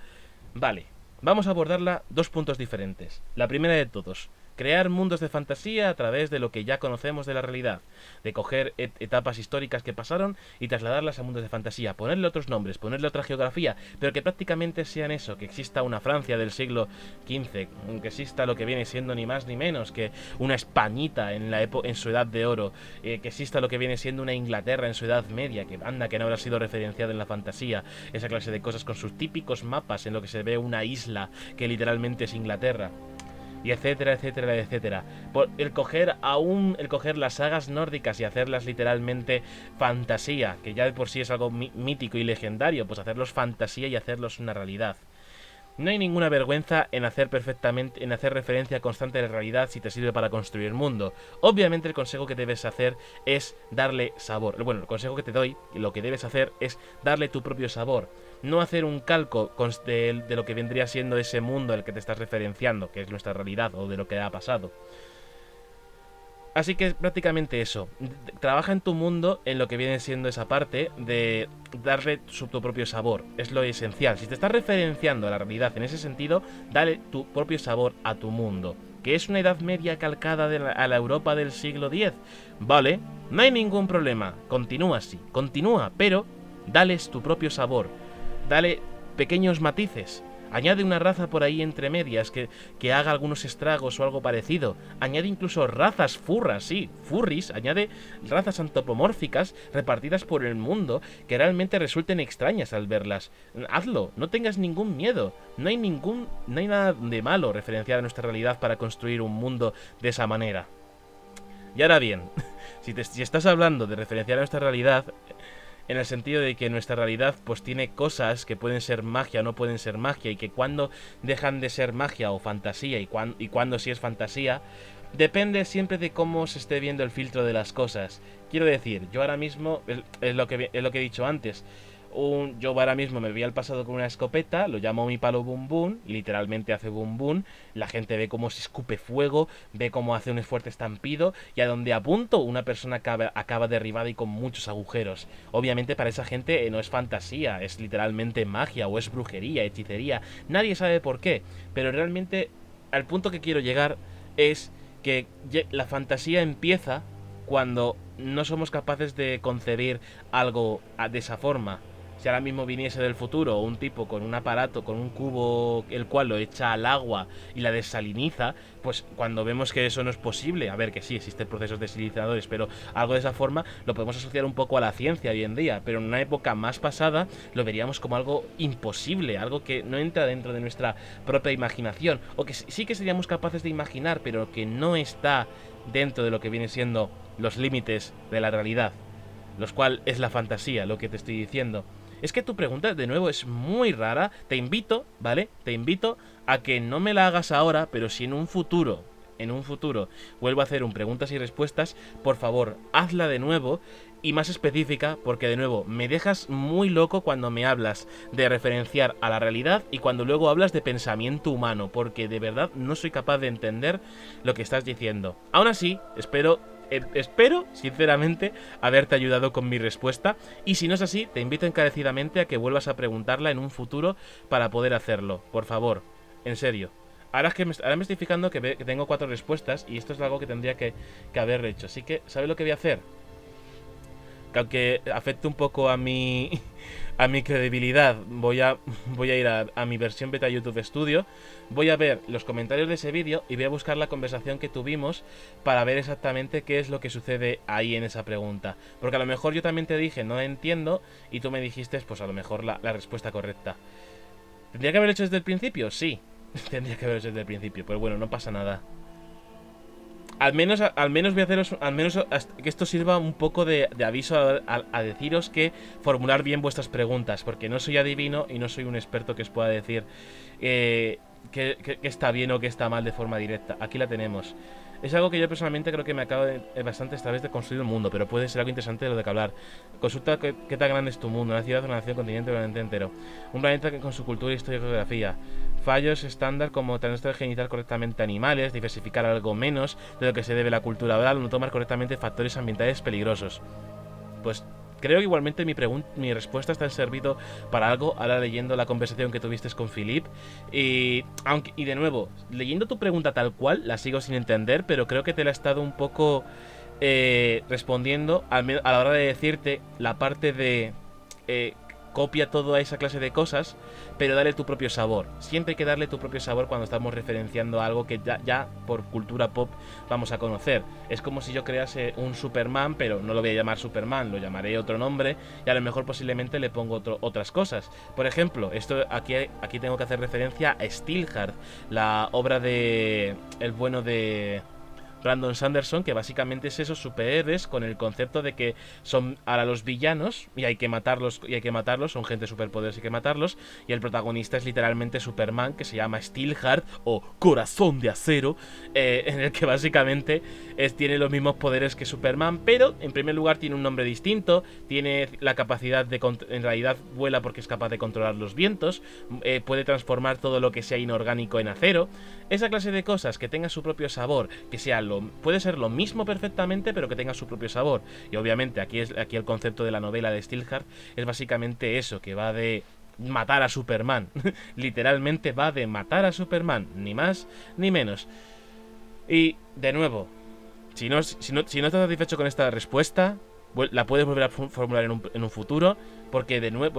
Vale, vamos a abordarla dos puntos diferentes. La primera de todos: crear mundos de fantasía a través de lo que ya conocemos de la realidad, de coger etapas históricas que pasaron y trasladarlas a mundos de fantasía, ponerle otros nombres, ponerle otra geografía, pero que prácticamente sean eso, que exista una Francia del siglo XV, que exista lo que viene siendo ni más ni menos que una Españita en su edad de oro, que exista lo que viene siendo una Inglaterra en su edad media, que anda que no habrá sido referenciada en la fantasía, esa clase de cosas con sus típicos mapas en lo que se ve una isla que literalmente es Inglaterra. Y etcétera, etcétera, etcétera. El coger las sagas nórdicas y hacerlas literalmente fantasía, que ya de por sí es algo mítico y legendario, pues hacerlos fantasía y hacerlos una realidad. No hay ninguna vergüenza en hacer referencia constante a la realidad si te sirve para construir el mundo. Obviamente el consejo que debes hacer es darle sabor. Bueno, el consejo que te doy, lo que debes hacer es darle tu propio sabor. No hacer un calco de lo que vendría siendo ese mundo al que te estás referenciando, que es nuestra realidad o de lo que ha pasado. Así que es prácticamente eso. Trabaja en tu mundo en lo que viene siendo esa parte de darle tu propio sabor. Es lo esencial. Si te estás referenciando a la realidad en ese sentido, dale tu propio sabor a tu mundo. ¿Que es una Edad Media calcada a la Europa del siglo X? Vale, no hay ningún problema. Continúa así, continúa, pero dales tu propio sabor. Dale pequeños matices. Añade una raza por ahí entre medias que haga algunos estragos o algo parecido. Añade incluso razas furras, sí, furries. Añade razas antropomórficas repartidas por el mundo que realmente resulten extrañas al verlas. Hazlo, no tengas ningún miedo. No hay nada de malo referenciar a nuestra realidad para construir un mundo de esa manera. Y ahora bien, si estás hablando de referenciar a nuestra realidad en el sentido de que nuestra realidad pues tiene cosas que pueden ser magia o no pueden ser magia, y que cuando dejan de ser magia o fantasía y cuando sí es fantasía, depende siempre de cómo se esté viendo el filtro de las cosas. Quiero decir, yo ahora mismo, es lo que he dicho antes, yo ahora mismo me voy al pasado con una escopeta, lo llamo mi palo boom boom, literalmente hace boom boom, la gente ve cómo se escupe fuego, ve cómo hace un fuerte estampido, y a donde apunto una persona acaba derribada y con muchos agujeros. Obviamente para esa gente no es fantasía, es literalmente magia o es brujería, hechicería, nadie sabe por qué, pero realmente al punto que quiero llegar es que la fantasía empieza cuando no somos capaces de concebir algo de esa forma. Si ahora mismo viniese del futuro un tipo con un aparato, con un cubo, el cual lo echa al agua y la desaliniza, pues cuando vemos que eso no es posible, a ver, que sí, existen procesos desalinizadores, pero algo de esa forma lo podemos asociar un poco a la ciencia hoy en día, pero en una época más pasada lo veríamos como algo imposible, algo que no entra dentro de nuestra propia imaginación, o que sí que seríamos capaces de imaginar, pero que no está dentro de lo que viene siendo los límites de la realidad, los cual es la fantasía, lo que te estoy diciendo. Es que tu pregunta, de nuevo, es muy rara. Te invito, ¿vale? Te invito a que no me la hagas ahora, pero si en un futuro vuelvo a hacer un preguntas y respuestas, por favor, hazla de nuevo y más específica, porque de nuevo, me dejas muy loco cuando me hablas de referenciar a la realidad y cuando luego hablas de pensamiento humano, porque de verdad no soy capaz de entender lo que estás diciendo. Aún así, espero sinceramente haberte ayudado con mi respuesta, y si no es así, te invito encarecidamente a que vuelvas a preguntarla en un futuro para poder hacerlo, por favor, en serio. Ahora me estoy fijando que tengo 4 respuestas y esto es algo que tendría que haber hecho, así que ¿sabes lo que voy a hacer? que aunque afecte un poco a mi a mi credibilidad, voy a ir a mi versión beta YouTube Studio, voy a ver los comentarios de ese vídeo y voy a buscar la conversación que tuvimos para ver exactamente qué es lo que sucede ahí en esa pregunta. Porque a lo mejor yo también te dije no entiendo y tú me dijiste pues a lo mejor la respuesta correcta. ¿Tendría que haberlo hecho desde el principio? Sí, tendría que haberlo hecho desde el principio, pero bueno, no pasa nada. Al menos voy a haceros, al menos que esto sirva un poco de aviso a deciros que formular bien vuestras preguntas, porque no soy adivino y no soy un experto que os pueda decir que está bien o que está mal de forma directa. Aquí la tenemos. Es algo que yo personalmente creo que me acaba bastante esta vez de construir un mundo, pero puede ser algo interesante de lo de que hablar. Consulta qué tan grande es tu mundo, una ciudad, una nación, continente o un planeta entero. Un planeta que con su cultura, historia y geografía. Fallos estándar como tener genital correctamente animales, diversificar algo menos de lo que se debe a la cultura oral, no tomar correctamente factores ambientales peligrosos. Pues creo que igualmente mi respuesta está servido para algo, ahora leyendo la conversación que tuviste con Philip. Y de nuevo, leyendo tu pregunta tal cual, la sigo sin entender, pero creo que te la he estado un poco respondiendo a la hora de decirte la parte de copia toda esa clase de cosas, pero dale tu propio sabor. Siempre hay que darle tu propio sabor cuando estamos referenciando a algo que ya por cultura pop vamos a conocer. Es como si yo crease un Superman, pero no lo voy a llamar Superman, lo llamaré otro nombre y a lo mejor posiblemente le pongo otras cosas. Por ejemplo, esto aquí tengo que hacer referencia a Steelheart, la obra de el bueno de Brandon Sanderson, que básicamente es esos superhéroes con el concepto de que son ahora los villanos y hay que matarlos, son gente superpoderes y hay que matarlos, y el protagonista es literalmente Superman, que se llama Steelheart o Corazón de Acero, en el que básicamente tiene los mismos poderes que Superman, pero en primer lugar tiene un nombre distinto, tiene la capacidad de, en realidad vuela porque es capaz de controlar los vientos, puede transformar todo lo que sea inorgánico en acero, esa clase de cosas que tenga su propio sabor, que sea puede ser lo mismo perfectamente, pero que tenga su propio sabor. Y obviamente aquí el concepto de la novela de Steelheart es básicamente eso, que va de matar a Superman. Literalmente va de matar a Superman, ni más ni menos. Y de nuevo, si no estás satisfecho con esta respuesta, la puedes volver a formular en un futuro, porque de nuevo,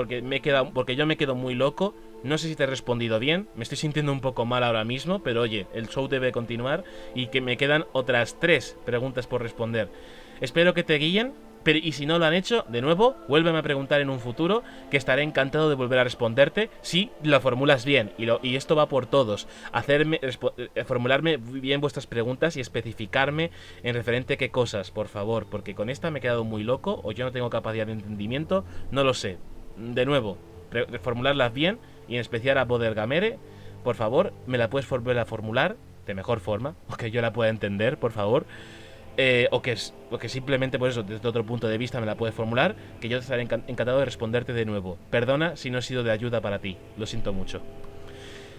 porque yo me quedo muy loco. No sé si te he respondido bien, me estoy sintiendo un poco mal ahora mismo, pero oye, el show debe continuar y que me quedan otras 3 preguntas por responder. Espero que te guíen, pero y si no lo han hecho, de nuevo, vuélveme a preguntar en un futuro, que estaré encantado de volver a responderte si la formulas bien. Y esto va por todos, formularme bien vuestras preguntas y especificarme en referente a qué cosas, por favor, porque con esta me he quedado muy loco, o yo no tengo capacidad de entendimiento, no lo sé. De nuevo, formularlas bien, y en especial a Bodergamere, por favor, me la puedes volver a formular de mejor forma, o que yo la pueda entender, por favor, o que simplemente, por eso, desde otro punto de vista me la puedes formular, que yo estaré encantado de responderte de nuevo. Perdona si no he sido de ayuda para ti, lo siento mucho.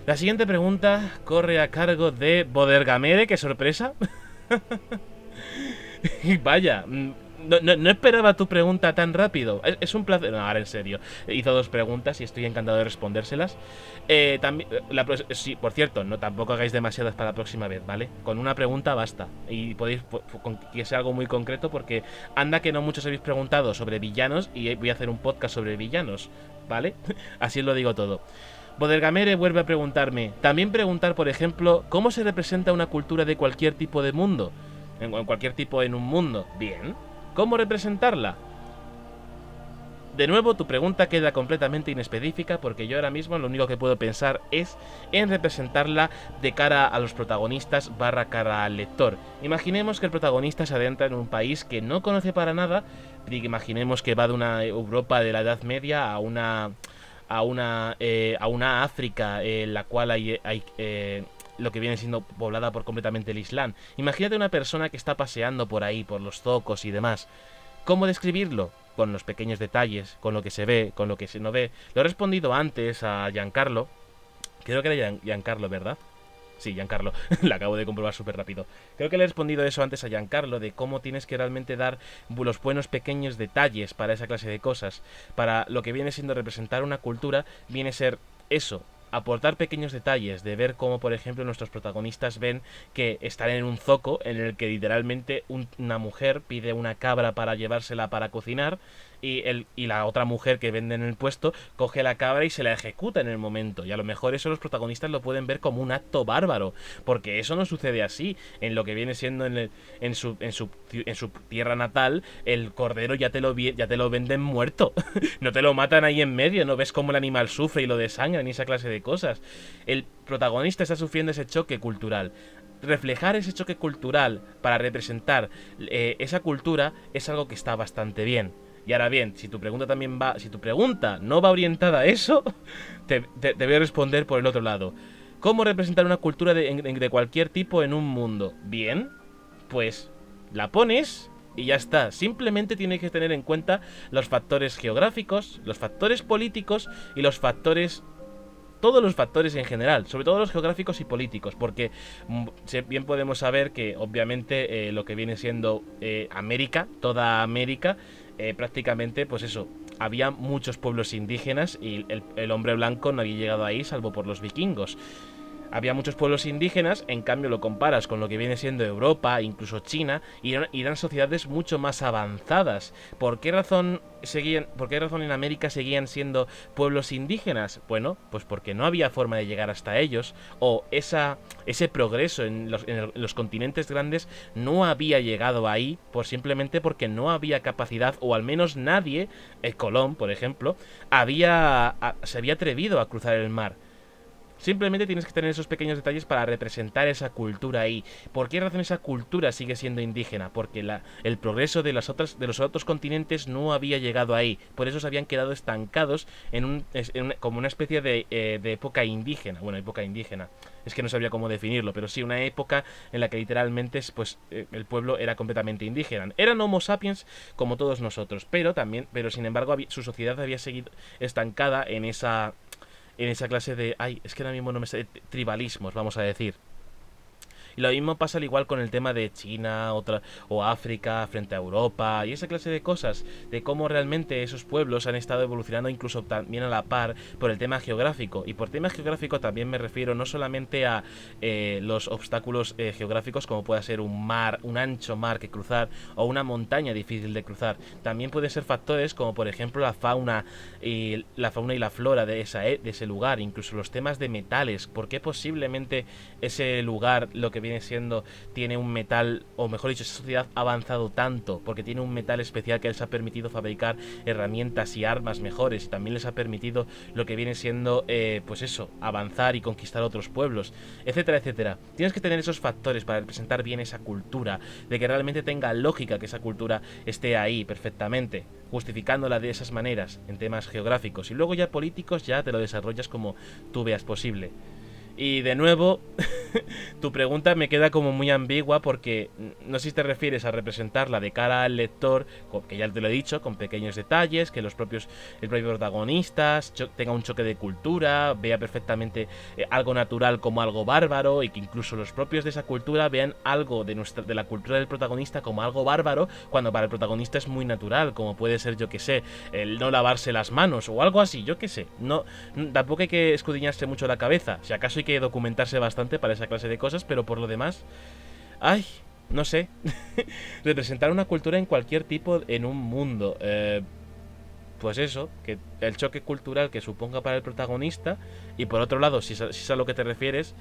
La siguiente pregunta corre a cargo de Bodergamere, qué sorpresa. Vaya, no esperaba tu pregunta tan rápido. Es un placer. No, ahora en serio. Hizo 2 preguntas y estoy encantado de respondérselas. También, sí, por cierto, no tampoco hagáis demasiadas para la próxima vez, ¿vale? Con una pregunta basta. Y podéis que sea algo muy concreto, porque anda que no muchos habéis preguntado sobre villanos y voy a hacer un podcast sobre villanos, ¿vale? Así os lo digo todo. Bodergamere vuelve a preguntarme. También preguntar, por ejemplo, ¿cómo se representa una cultura de cualquier tipo de mundo? En cualquier tipo en un mundo. Bien. ¿Cómo representarla? De nuevo, tu pregunta queda completamente inespecífica, porque yo ahora mismo lo único que puedo pensar es en representarla de cara a los protagonistas / cara al lector. Imaginemos que el protagonista se adentra en un país que no conoce para nada, imaginemos que va de una Europa de la Edad Media a una África en la cual hay lo que viene siendo poblada por completamente el Islam. Imagínate una persona que está paseando por ahí, por los zocos y demás. ¿Cómo describirlo? Con los pequeños detalles, con lo que se ve, con lo que se no ve. Lo he respondido antes a Giancarlo. Creo que era Giancarlo, ¿verdad? Sí, Giancarlo. Lo acabo de comprobar súper rápido. Creo que le he respondido eso antes a Giancarlo, de cómo tienes que realmente dar los buenos pequeños detalles para esa clase de cosas. Para lo que viene siendo representar una cultura, viene a ser eso. aportar pequeños detalles, de ver cómo, por ejemplo, nuestros protagonistas ven que están en un zoco en el que literalmente una mujer pide una cabra para llevársela para cocinar y la otra mujer que vende en el puesto coge la cabra y se la ejecuta en el momento. Y a lo mejor eso los protagonistas lo pueden ver como un acto bárbaro, porque eso no sucede así. En lo que viene siendo en su tierra natal, el cordero ya te lo venden muerto. No te lo matan ahí en medio, no ves cómo el animal sufre y lo desangran y esa clase de cosas. El protagonista está sufriendo ese choque cultural. Reflejar ese choque cultural para representar esa cultura es algo que está bastante bien. Y ahora bien, si tu pregunta no va orientada a eso, te voy a responder por el otro lado. ¿Cómo representar una cultura de cualquier tipo en un mundo? Bien, pues la pones y ya está. Simplemente tienes que tener en cuenta los factores geográficos, los factores políticos y todos los factores en general, sobre todo los geográficos y políticos, porque bien podemos saber que obviamente lo que viene siendo América, toda América, prácticamente pues eso, había muchos pueblos indígenas y el hombre blanco no había llegado ahí salvo por los vikingos. Había muchos pueblos indígenas, en cambio lo comparas con lo que viene siendo Europa, incluso China, y eran sociedades mucho más avanzadas. ¿Por qué razón en América seguían siendo pueblos indígenas? Bueno, pues porque no había forma de llegar hasta ellos, o ese progreso en los continentes grandes no había llegado ahí, simplemente porque no había capacidad, o al menos nadie, Colón, por ejemplo, se había atrevido a cruzar el mar. Simplemente tienes que tener esos pequeños detalles para representar esa cultura ahí. ¿Por qué razón esa cultura sigue siendo indígena? Porque el progreso de los otros continentes no había llegado ahí. Por eso se habían quedado estancados como una especie de época indígena. Bueno, época indígena. Es que no sabía cómo definirlo, pero sí, una época en la que literalmente el pueblo era completamente indígena. Eran homo sapiens como todos nosotros, pero sin embargo su sociedad había seguido estancada en esa clase de... es que ahora mismo no me sale... tribalismos, vamos a decir. Y lo mismo pasa al igual con el tema de China o África frente a Europa y esa clase de cosas, de cómo realmente esos pueblos han estado evolucionando incluso también a la par por el tema geográfico. Y por tema geográfico también me refiero no solamente a los obstáculos geográficos como pueda ser un ancho mar que cruzar o una montaña difícil de cruzar. También pueden ser factores como por ejemplo la fauna y la flora de ese lugar, incluso los temas de metales, porque posiblemente ese lugar, lo que viene siendo, tiene un metal, o mejor dicho, esa sociedad ha avanzado tanto porque tiene un metal especial que les ha permitido fabricar herramientas y armas mejores, y también les ha permitido lo que viene siendo pues eso, avanzar y conquistar otros pueblos, etcétera, etcétera. Tienes que tener esos factores para representar bien esa cultura, de que realmente tenga lógica que esa cultura esté ahí perfectamente, justificándola de esas maneras en temas geográficos, y luego ya políticos ya te lo desarrollas como tú veas posible. Y de nuevo, tu pregunta me queda como muy ambigua porque no sé si te refieres a representarla de cara al lector, que ya te lo he dicho, con pequeños detalles, que el propio protagonista tenga un choque de cultura, vea perfectamente algo natural como algo bárbaro, y que incluso los propios de esa cultura vean algo de la cultura del protagonista como algo bárbaro, cuando para el protagonista es muy natural, como puede ser, yo que sé, el no lavarse las manos o algo así, yo que sé. Tampoco hay que escudriñarse mucho la cabeza, si acaso hay que documentarse bastante para esa clase de cosas, pero por lo demás, no sé. Representar una cultura en cualquier tipo en un mundo, pues eso, que el choque cultural que suponga para el protagonista, y por otro lado, si es a lo que te refieres,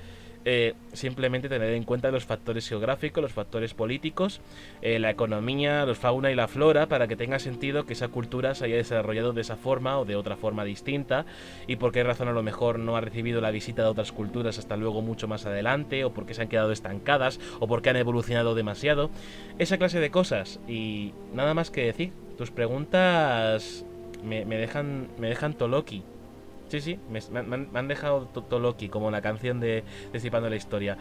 simplemente tener en cuenta los factores geográficos, los factores políticos, la economía, los fauna y la flora, para que tenga sentido que esa cultura se haya desarrollado de esa forma o de otra forma distinta, y por qué razón a lo mejor no ha recibido la visita de otras culturas hasta luego mucho más adelante, o por qué se han quedado estancadas, o por qué han evolucionado demasiado, esa clase de cosas. Y nada más que decir, tus preguntas me dejan toloki. Sí, me han dejado Toloki, como la canción de Descifrando la Historia.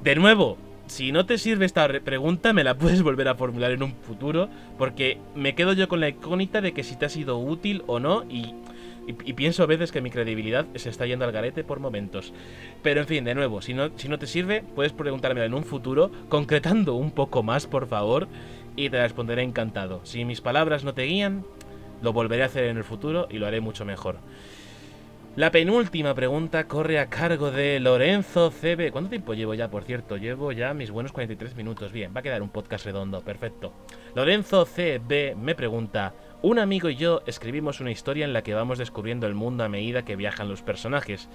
De nuevo, si no te sirve esta pregunta, me la puedes volver a formular en un futuro, porque me quedo yo con la incógnita de que si te ha sido útil o no, y pienso a veces que mi credibilidad se está yendo al garete por momentos. Pero en fin, de nuevo, si no te sirve, puedes preguntármela en un futuro, concretando un poco más, por favor, y te la responderé encantado. Si mis palabras no te guían, lo volveré a hacer en el futuro y lo haré mucho mejor. La penúltima pregunta corre a cargo de Lorenzo CB. ¿Cuánto tiempo llevo ya, por cierto? Llevo ya mis buenos 43 minutos. Bien, va a quedar un podcast redondo, perfecto. Lorenzo CB me pregunta: un amigo y yo escribimos una historia en la que vamos descubriendo el mundo a medida que viajan los personajes,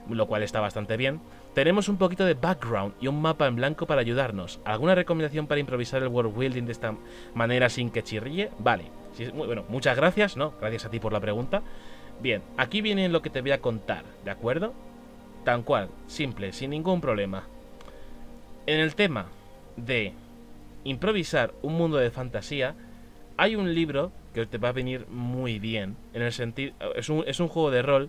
lo cual está bastante bien. Tenemos un poquito de background y un mapa en blanco para ayudarnos. ¿Alguna recomendación para improvisar el world building de esta manera sin que chirríe? Vale, bueno, muchas gracias, ¿no? Gracias a ti por la pregunta. Bien, aquí viene lo que te voy a contar, ¿de acuerdo? Tan cual, simple, sin ningún problema. En el tema de improvisar un mundo de fantasía, hay un libro que te va a venir muy bien. En el sentido, es un juego de rol,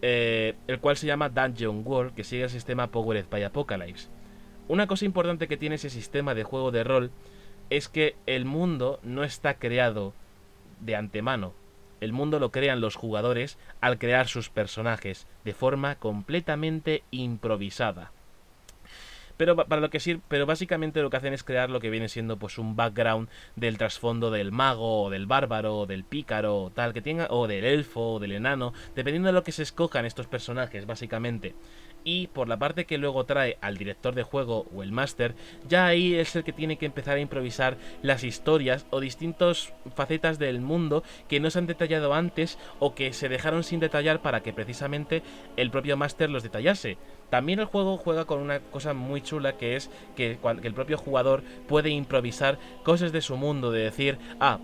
el cual se llama Dungeon World, que sigue el sistema Powered by Apocalypse. Una cosa importante que tiene ese sistema de juego de rol es que el mundo no está creado de antemano. El mundo lo crean los jugadores al crear sus personajes de forma completamente improvisada. Pero para lo que sirve, pero básicamente lo que hacen es crear lo que viene siendo pues un background del trasfondo del mago, o del bárbaro, o del pícaro, o tal que tenga, o del elfo, o del enano, dependiendo de lo que se escojan estos personajes, básicamente. Y por la parte que luego trae al director de juego o el máster, ya ahí es el que tiene que empezar a improvisar las historias o distintas facetas del mundo que no se han detallado antes o que se dejaron sin detallar para que precisamente el propio máster los detallase. También el juego juega con una cosa muy chula, que es que el propio jugador puede improvisar cosas de su mundo, de decir,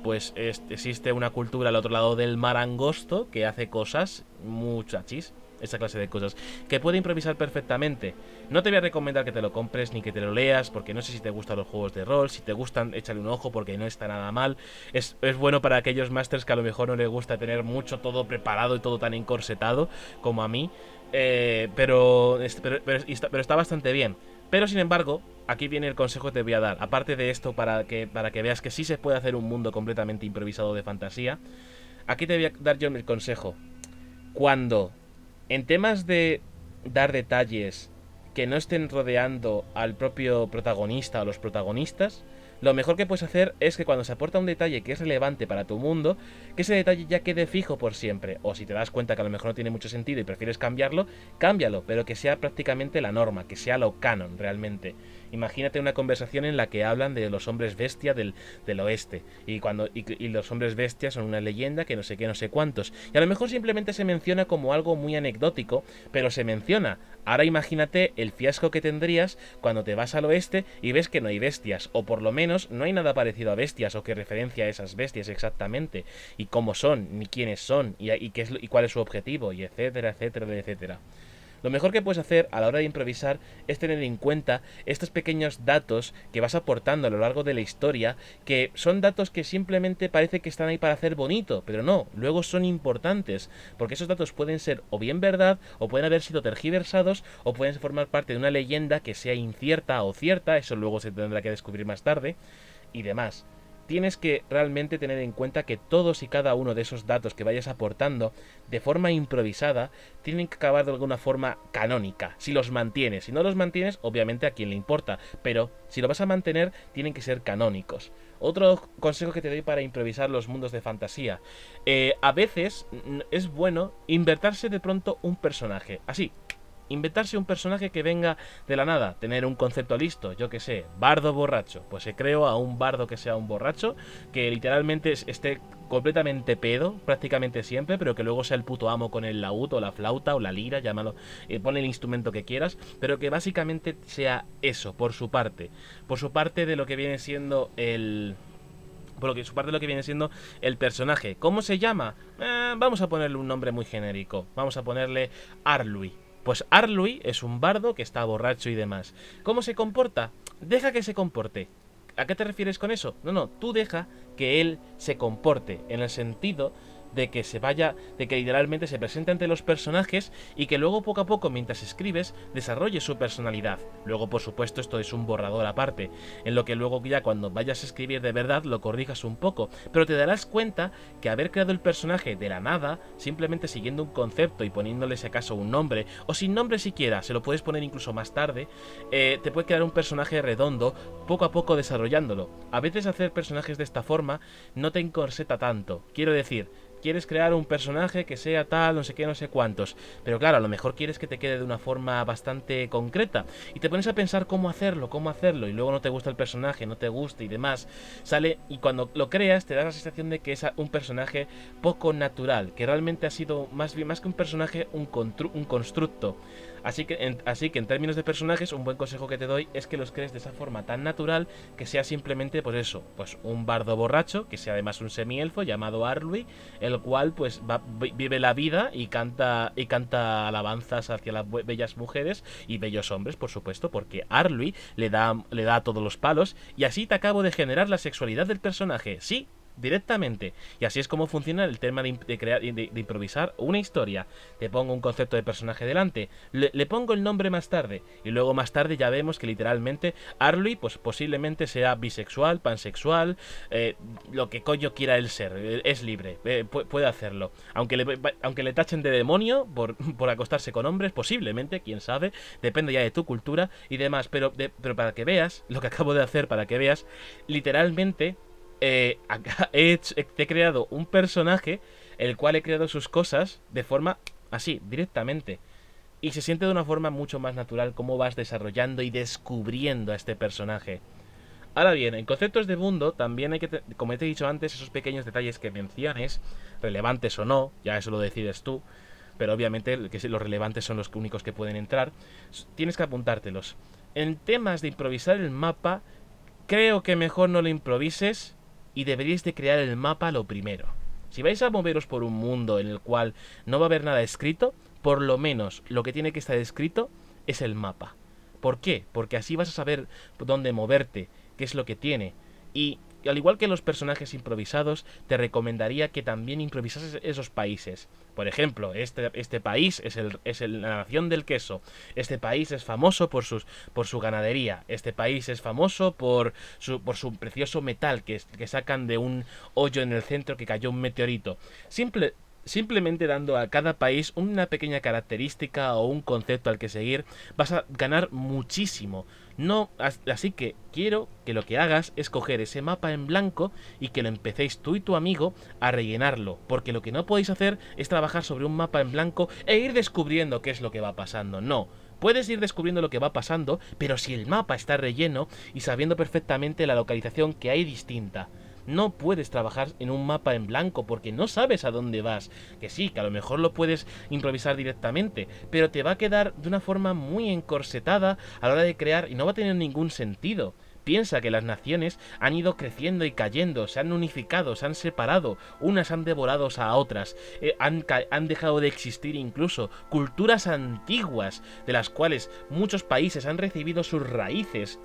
pues existe una cultura al otro lado del mar angosto que hace cosas muchachis, esa clase de cosas, que puede improvisar perfectamente. No te voy a recomendar que te lo compres ni que te lo leas, porque no sé si te gustan los juegos de rol. Si te gustan, échale un ojo porque no está nada mal. Es bueno para aquellos masters que a lo mejor no les gusta tener mucho todo preparado y todo tan encorsetado como a mí. Pero está bastante bien. Pero sin embargo, aquí viene el consejo que te voy a dar. Aparte de esto, para que veas que sí se puede hacer un mundo completamente improvisado de fantasía, aquí te voy a dar yo el consejo. Cuando en temas de dar detalles que no estén rodeando al propio protagonista o los protagonistas, lo mejor que puedes hacer es que cuando se aporta un detalle que es relevante para tu mundo, que ese detalle ya quede fijo por siempre. O si te das cuenta que a lo mejor no tiene mucho sentido y prefieres cambiarlo, cámbialo, pero que sea prácticamente la norma, que sea lo canon realmente. Imagínate una conversación en la que hablan de los hombres bestia del oeste. Y los hombres bestia son una leyenda que no sé qué, no sé cuántos. Y a lo mejor simplemente se menciona como algo muy anecdótico, pero se menciona. Ahora imagínate el fiasco que tendrías cuando te vas al oeste y ves que no hay bestias. O por lo menos no hay nada parecido a bestias o que referencia a esas bestias exactamente. Y cómo son, ni quiénes son, y cuál es su objetivo, y etcétera, etcétera, etcétera. Lo mejor que puedes hacer a la hora de improvisar es tener en cuenta estos pequeños datos que vas aportando a lo largo de la historia, que son datos que simplemente parece que están ahí para hacer bonito, pero no, luego son importantes, porque esos datos pueden ser o bien verdad, o pueden haber sido tergiversados, o pueden formar parte de una leyenda que sea incierta o cierta, eso luego se tendrá que descubrir más tarde, y demás. Tienes que realmente tener en cuenta que todos y cada uno de esos datos que vayas aportando de forma improvisada tienen que acabar de alguna forma canónica, si los mantienes. Si no los mantienes, obviamente a quien le importa, pero si lo vas a mantener, tienen que ser canónicos. Otro consejo que te doy para improvisar los mundos de fantasía. A veces es bueno inventarse de pronto un personaje, así. Inventarse un personaje que venga de la nada, tener un concepto listo, yo que sé, bardo borracho, pues se creo a un bardo que sea un borracho, que literalmente esté completamente pedo, prácticamente siempre, pero que luego sea el puto amo con el laúd o la flauta o la lira, llámalo, pon el instrumento que quieras, pero que básicamente sea eso, por su parte de lo que viene siendo su parte de lo que viene siendo el personaje. ¿Cómo se llama? Vamos a ponerle un nombre muy genérico, vamos a ponerle Arlui. Pues Arlui es un bardo que está borracho y demás. ¿Cómo se comporta? Deja que se comporte. ¿A qué te refieres con eso? No, tú deja que él se comporte, en el sentido de que de que literalmente se presente ante los personajes y que luego poco a poco, mientras escribes, desarrolle su personalidad. Luego, por supuesto, esto es un borrador aparte, en lo que luego ya cuando vayas a escribir de verdad lo corrijas un poco, pero te darás cuenta que haber creado el personaje de la nada, simplemente siguiendo un concepto y poniéndole si acaso un nombre, o sin nombre siquiera, se lo puedes poner incluso más tarde, te puede crear un personaje redondo, poco a poco desarrollándolo. A veces hacer personajes de esta forma no te encorseta tanto, quiero decir quieres crear un personaje que sea tal, no sé qué, no sé cuántos. Pero claro, a lo mejor quieres que te quede de una forma bastante concreta. Y te pones a pensar cómo hacerlo, y luego no te gusta el personaje, no te gusta y demás. Sale, y cuando lo creas te da la sensación de que es un personaje poco natural, que realmente ha sido más que un personaje, un constructo. Así que en términos de personajes, un buen consejo que te doy es que los crees de esa forma tan natural, que sea simplemente, pues eso, pues un bardo borracho, que sea además un semielfo llamado Arlui, el cual pues vive la vida y canta alabanzas hacia las bellas mujeres y bellos hombres, por supuesto, porque Arlui le da a todos los palos, y así te acabo de generar la sexualidad del personaje. Sí, directamente. Y así es como funciona el tema de improvisar una historia. Te pongo un concepto de personaje delante, le pongo el nombre más tarde, y luego más tarde ya vemos que literalmente Arlui pues posiblemente sea bisexual, pansexual, lo que coño quiera él ser, es libre, puede hacerlo. Aunque le tachen de demonio por acostarse con hombres, posiblemente, quién sabe, depende ya de tu cultura y demás, pero para que veas, lo que acabo de hacer, para que veas, literalmente he creado un personaje, el cual he creado sus cosas de forma así, directamente. Y se siente de una forma mucho más natural cómo vas desarrollando y descubriendo a este personaje. Ahora bien, en conceptos de mundo también hay que, como te he dicho antes, esos pequeños detalles que menciones, relevantes o no, ya eso lo decides tú, pero obviamente los relevantes son los únicos que pueden entrar, tienes que apuntártelos. En temas de improvisar el mapa, creo que mejor no lo improvises y deberíais de crear el mapa lo primero. Si vais a moveros por un mundo en el cual no va a haber nada escrito, por lo menos lo que tiene que estar escrito es el mapa. ¿Por qué? Porque así vas a saber dónde moverte, qué es lo que tiene. Y al igual que los personajes improvisados, te recomendaría que también improvisases esos países. Por ejemplo, este país es la nación del queso. Este país es famoso por su ganadería. Este país es famoso por su precioso metal que sacan de un hoyo en el centro que cayó un meteorito. Simplemente dando a cada país una pequeña característica o un concepto al que seguir, vas a ganar muchísimo. No, así que quiero que lo que hagas es coger ese mapa en blanco y que lo empecéis tú y tu amigo a rellenarlo, porque lo que no podéis hacer es trabajar sobre un mapa en blanco e ir descubriendo qué es lo que va pasando. No. Puedes ir descubriendo lo que va pasando, pero si el mapa está relleno y sabiendo perfectamente la localización que hay distinta. No puedes trabajar en un mapa en blanco porque no sabes a dónde vas. Que sí, que a lo mejor lo puedes improvisar directamente, pero te va a quedar de una forma muy encorsetada a la hora de crear y no va a tener ningún sentido. Piensa que las naciones han ido creciendo y cayendo, se han unificado, se han separado, unas han devorado a otras, han dejado de existir incluso culturas antiguas de las cuales muchos países han recibido sus raíces.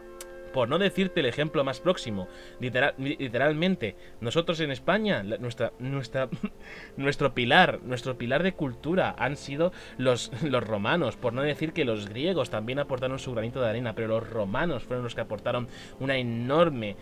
Por no decirte el ejemplo más próximo, literalmente, nosotros en España, nuestro pilar de cultura han sido los romanos, por no decir que los griegos también aportaron su granito de arena, pero los romanos fueron los que aportaron una enorme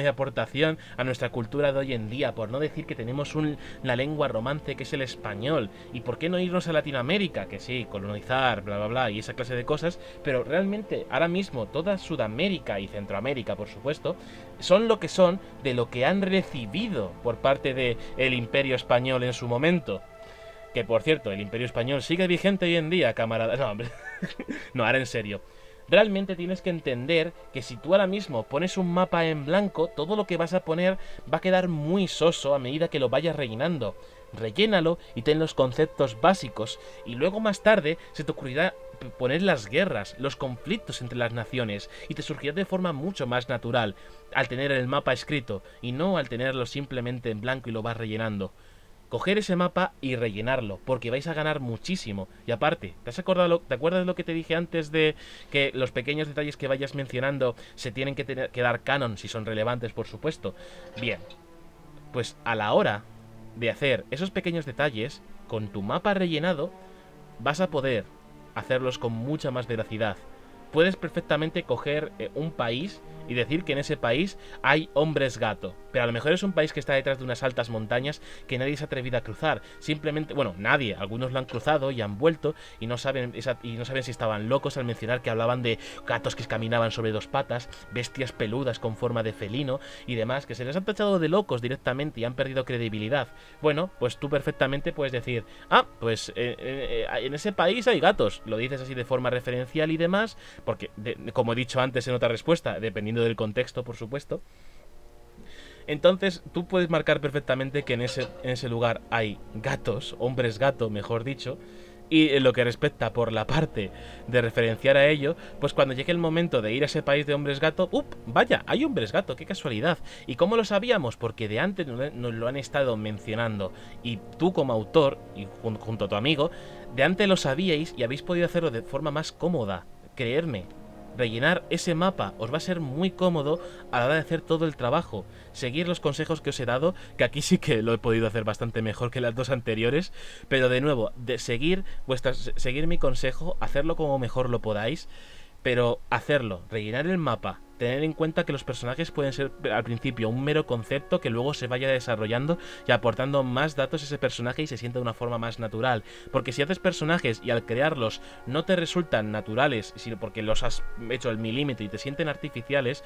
aportación a nuestra cultura de hoy en día, por no decir que tenemos una lengua romance que es el español, y por qué no irnos a Latinoamérica, que sí, colonizar, bla bla bla, y esa clase de cosas, pero realmente ahora mismo toda Sudamérica y Centroamérica, por supuesto, son lo que son de lo que han recibido por parte del Imperio Español en su momento. Que por cierto, el Imperio Español sigue vigente hoy en día, camarada. No, hombre. No, ahora en serio. Realmente tienes que entender que si tú ahora mismo pones un mapa en blanco, todo lo que vas a poner va a quedar muy soso a medida que lo vayas rellenando. Rellénalo y ten los conceptos básicos, y luego más tarde se te ocurrirá poner las guerras, los conflictos entre las naciones, y te surgirá de forma mucho más natural al tener el mapa escrito y no al tenerlo simplemente en blanco y lo vas rellenando. Coger ese mapa y rellenarlo, porque vais a ganar muchísimo. Y aparte, ¿te acuerdas de lo que te dije antes de que los pequeños detalles que vayas mencionando se tienen que dar canon si son relevantes, por supuesto? Bien, pues a la hora de hacer esos pequeños detalles, con tu mapa rellenado, vas a poder hacerlos con mucha más veracidad. puedes perfectamente coger un país y decir que en ese país hay hombres gato. Pero a lo mejor es un país que está detrás de unas altas montañas que nadie se ha atrevido a cruzar. Simplemente, bueno, nadie. Algunos lo han cruzado y han vuelto y no saben si estaban locos al mencionar que hablaban de gatos que caminaban sobre dos patas, bestias peludas con forma de felino y demás, que se les han tachado de locos directamente y han perdido credibilidad. Bueno, pues tú perfectamente puedes decir, pues en ese país hay gatos. Lo dices así de forma referencial y demás, porque, como he dicho antes en otra respuesta, dependiendo del contexto, por supuesto. Entonces tú puedes marcar perfectamente que en ese lugar hay gatos, hombres gato, mejor dicho. Y en lo que respecta por la parte de referenciar a ello, pues cuando llegue el momento de ir a ese país de hombres gato, vaya, hay hombres gato, qué casualidad. ¿Y cómo lo sabíamos? Porque de antes nos lo han estado mencionando. Y tú como autor, y junto a tu amigo, de antes lo sabíais y habéis podido hacerlo de forma más cómoda. Creerme. Rellenar ese mapa os va a ser muy cómodo a la hora de hacer todo el trabajo. Seguir los consejos que os he dado, que aquí sí que lo he podido hacer bastante mejor que las dos anteriores, pero de nuevo, seguir mi consejo, hacerlo como mejor lo podáis, pero hacerlo, rellenar el mapa, tener en cuenta que los personajes pueden ser al principio un mero concepto que luego se vaya desarrollando y aportando más datos a ese personaje y se sienta de una forma más natural. Porque si haces personajes y al crearlos no te resultan naturales, sino porque los has hecho al milímetro y te sienten artificiales,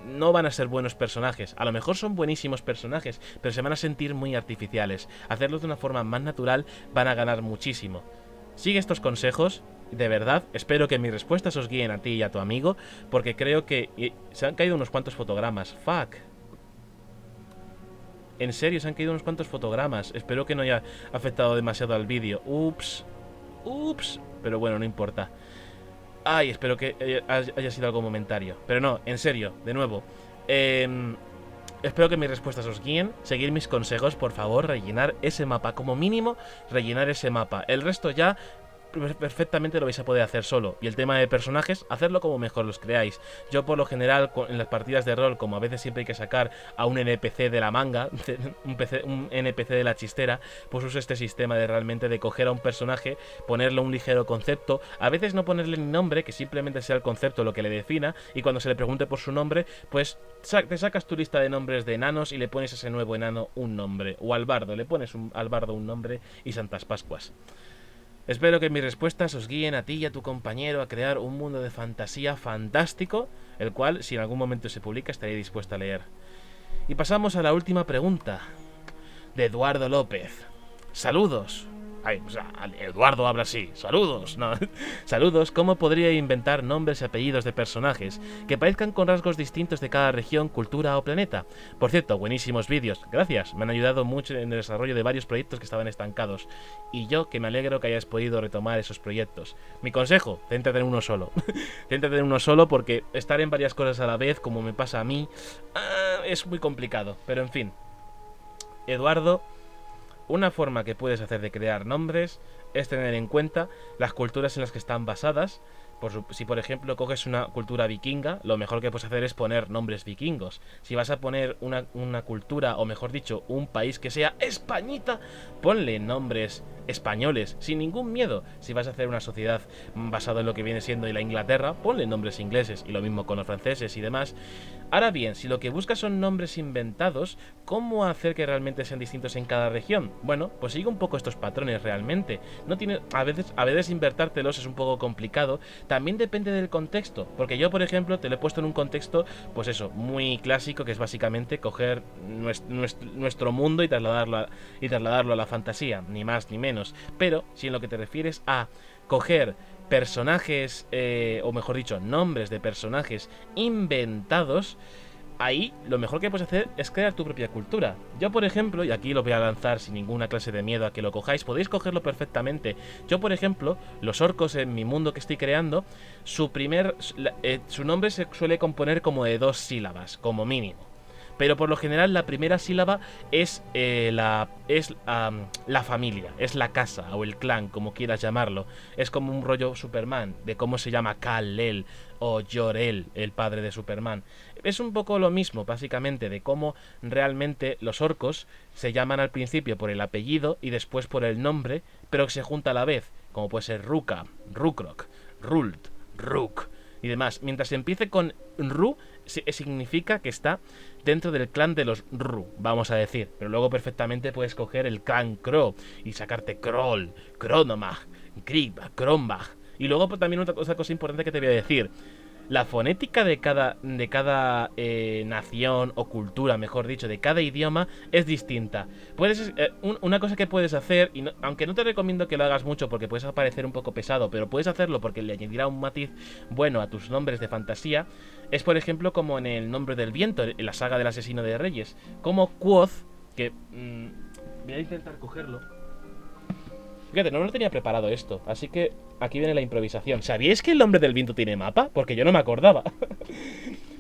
no van a ser buenos personajes. A lo mejor son buenísimos personajes, pero se van a sentir muy artificiales. Hacerlos de una forma más natural van a ganar muchísimo. Sigue estos consejos. De verdad, espero que mis respuestas os guíen a ti y a tu amigo, porque creo que se han caído unos cuantos fotogramas. Fuck. En serio, se han caído unos cuantos fotogramas. Espero que no haya afectado demasiado al vídeo. Ups. Pero bueno, no importa. Ay, espero que haya sido algo momentario. Pero no, en serio, de nuevo. Espero que mis respuestas os guíen. Seguir mis consejos, por favor, rellenar ese mapa. Como mínimo, rellenar ese mapa. El resto ya perfectamente lo vais a poder hacer solo. Y el tema de personajes, hacerlo como mejor los creáis. Yo por lo general en las partidas de rol, como a veces siempre hay que sacar a un NPC de la manga, un NPC de la chistera, pues uso este sistema de realmente de coger a un personaje, ponerle un ligero concepto, a veces no ponerle ni nombre, que simplemente sea el concepto lo que le defina, y cuando se le pregunte por su nombre, pues te sacas tu lista de nombres de enanos y le pones a ese nuevo enano un nombre, o al bardo, le pones al bardo un nombre y Santas Pascuas. Espero que mis respuestas os guíen a ti y a tu compañero a crear un mundo de fantasía fantástico, el cual, si en algún momento se publica, estaré dispuesto a leer. Y pasamos a la última pregunta, de Eduardo López. Saludos. Eduardo habla así. Saludos. No. Saludos. ¿Cómo podría inventar nombres y apellidos de personajes que parezcan con rasgos distintos de cada región, cultura o planeta? Por cierto, buenísimos vídeos. Gracias. Me han ayudado mucho en el desarrollo de varios proyectos que estaban estancados. Y yo que me alegro que hayas podido retomar esos proyectos. Mi consejo, céntrate en uno solo. Céntrate en uno solo porque estar en varias cosas a la vez, como me pasa a mí, es muy complicado. Pero en fin. Eduardo, una forma que puedes hacer de crear nombres es tener en cuenta las culturas en las que están basadas. Si por ejemplo coges una cultura vikinga, lo mejor que puedes hacer es poner nombres vikingos. Si vas a poner una cultura, o mejor dicho, un país que sea españita, ponle nombres españoles, sin ningún miedo. Si vas a hacer una sociedad basada en lo que viene siendo la Inglaterra, ponle nombres ingleses, y lo mismo con los franceses y demás. Ahora bien, si lo que buscas son nombres inventados, ¿cómo hacer que realmente sean distintos en cada región? Bueno, pues sigue un poco estos patrones realmente. A veces invertártelos es un poco complicado. También depende del contexto, porque yo, por ejemplo, te lo he puesto en un contexto, pues eso, muy clásico, que es básicamente coger nuestro mundo y trasladarlo a la fantasía, ni más ni menos. Pero si en lo que te refieres a coger personajes, o mejor dicho, nombres de personajes inventados, ahí lo mejor que puedes hacer es crear tu propia cultura. Yo, por ejemplo, y aquí lo voy a lanzar sin ninguna clase de miedo a que lo cojáis, podéis cogerlo perfectamente. Yo, por ejemplo, los orcos en mi mundo que estoy creando, su nombre se suele componer como de 2 sílabas, como mínimo. Pero por lo general la primera sílaba es la familia, es la casa o el clan, como quieras llamarlo. Es como un rollo Superman, de cómo se llama Kal-El o Jor-El, el padre de Superman. Es un poco lo mismo, básicamente, de cómo realmente los orcos se llaman al principio por el apellido y después por el nombre, pero que se junta a la vez, como puede ser Ruka, Rukrok, Rult, Ruk, y demás. Mientras empiece con Ru, significa que está dentro del clan de los Ru, vamos a decir. Pero luego perfectamente puedes coger el clan Kro y sacarte Kroll, Kronomag, Krib, Krombag. Y luego pues, también otra cosa importante que te voy a decir. La fonética de cada nación o cultura, mejor dicho, de cada idioma es distinta. Una cosa que puedes hacer, y aunque no te recomiendo que lo hagas mucho porque puedes parecer un poco pesado, pero puedes hacerlo porque le añadirá un matiz bueno a tus nombres de fantasía, es por ejemplo como en el Nombre del Viento, en la saga del Asesino de Reyes, como Quoth, que... voy a intentar cogerlo. Fíjate, no lo tenía preparado esto, así que aquí viene la improvisación. ¿Sabíais que el Nombre del Viento tiene mapa? Porque yo no me acordaba.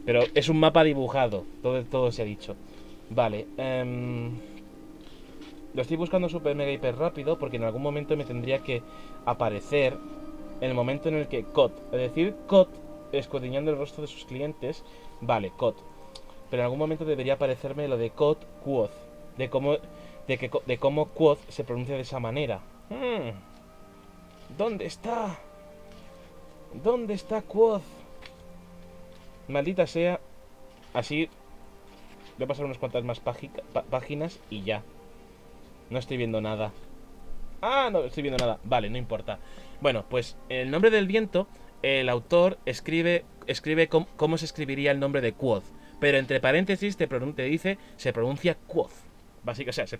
Pero es un mapa dibujado, todo se ha dicho. Vale, lo estoy buscando super mega hiper rápido porque en algún momento me tendría que aparecer en el momento en el que Kot, es decir, Kot, escudriñando el rostro de sus clientes, vale, Kot. Pero en algún momento debería aparecerme lo de Kot Quoth, de cómo Quoth se pronuncia de esa manera. ¿Dónde está? ¿Dónde está Quoth? Maldita sea. Así voy a pasar unas cuantas más páginas y ya. No estoy viendo nada. Ah, no estoy viendo nada. Vale, no importa. Bueno, pues el Nombre del Viento, el autor escribe cómo se escribiría el nombre de Quoth. Pero entre paréntesis te dice, se pronuncia Quoth. Básicamente, o sea,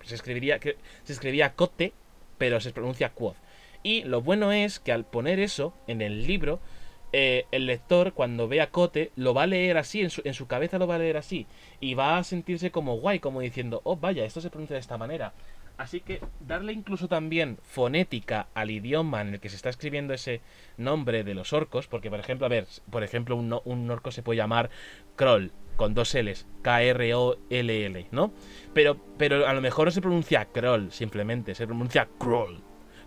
se escribía Cote, pero se pronuncia Quoth. Y lo bueno es que al poner eso en el libro, el lector cuando vea Cote lo va a leer así, en su cabeza lo va a leer así, y va a sentirse como guay, como diciendo, oh vaya, esto se pronuncia de esta manera. Así que darle incluso también fonética al idioma en el que se está escribiendo ese nombre de los orcos, porque por ejemplo, un orco se puede llamar Kroll, con dos L's, K-R-O-L-L, ¿no? Pero a lo mejor no se pronuncia Kroll, simplemente, se pronuncia Kroll.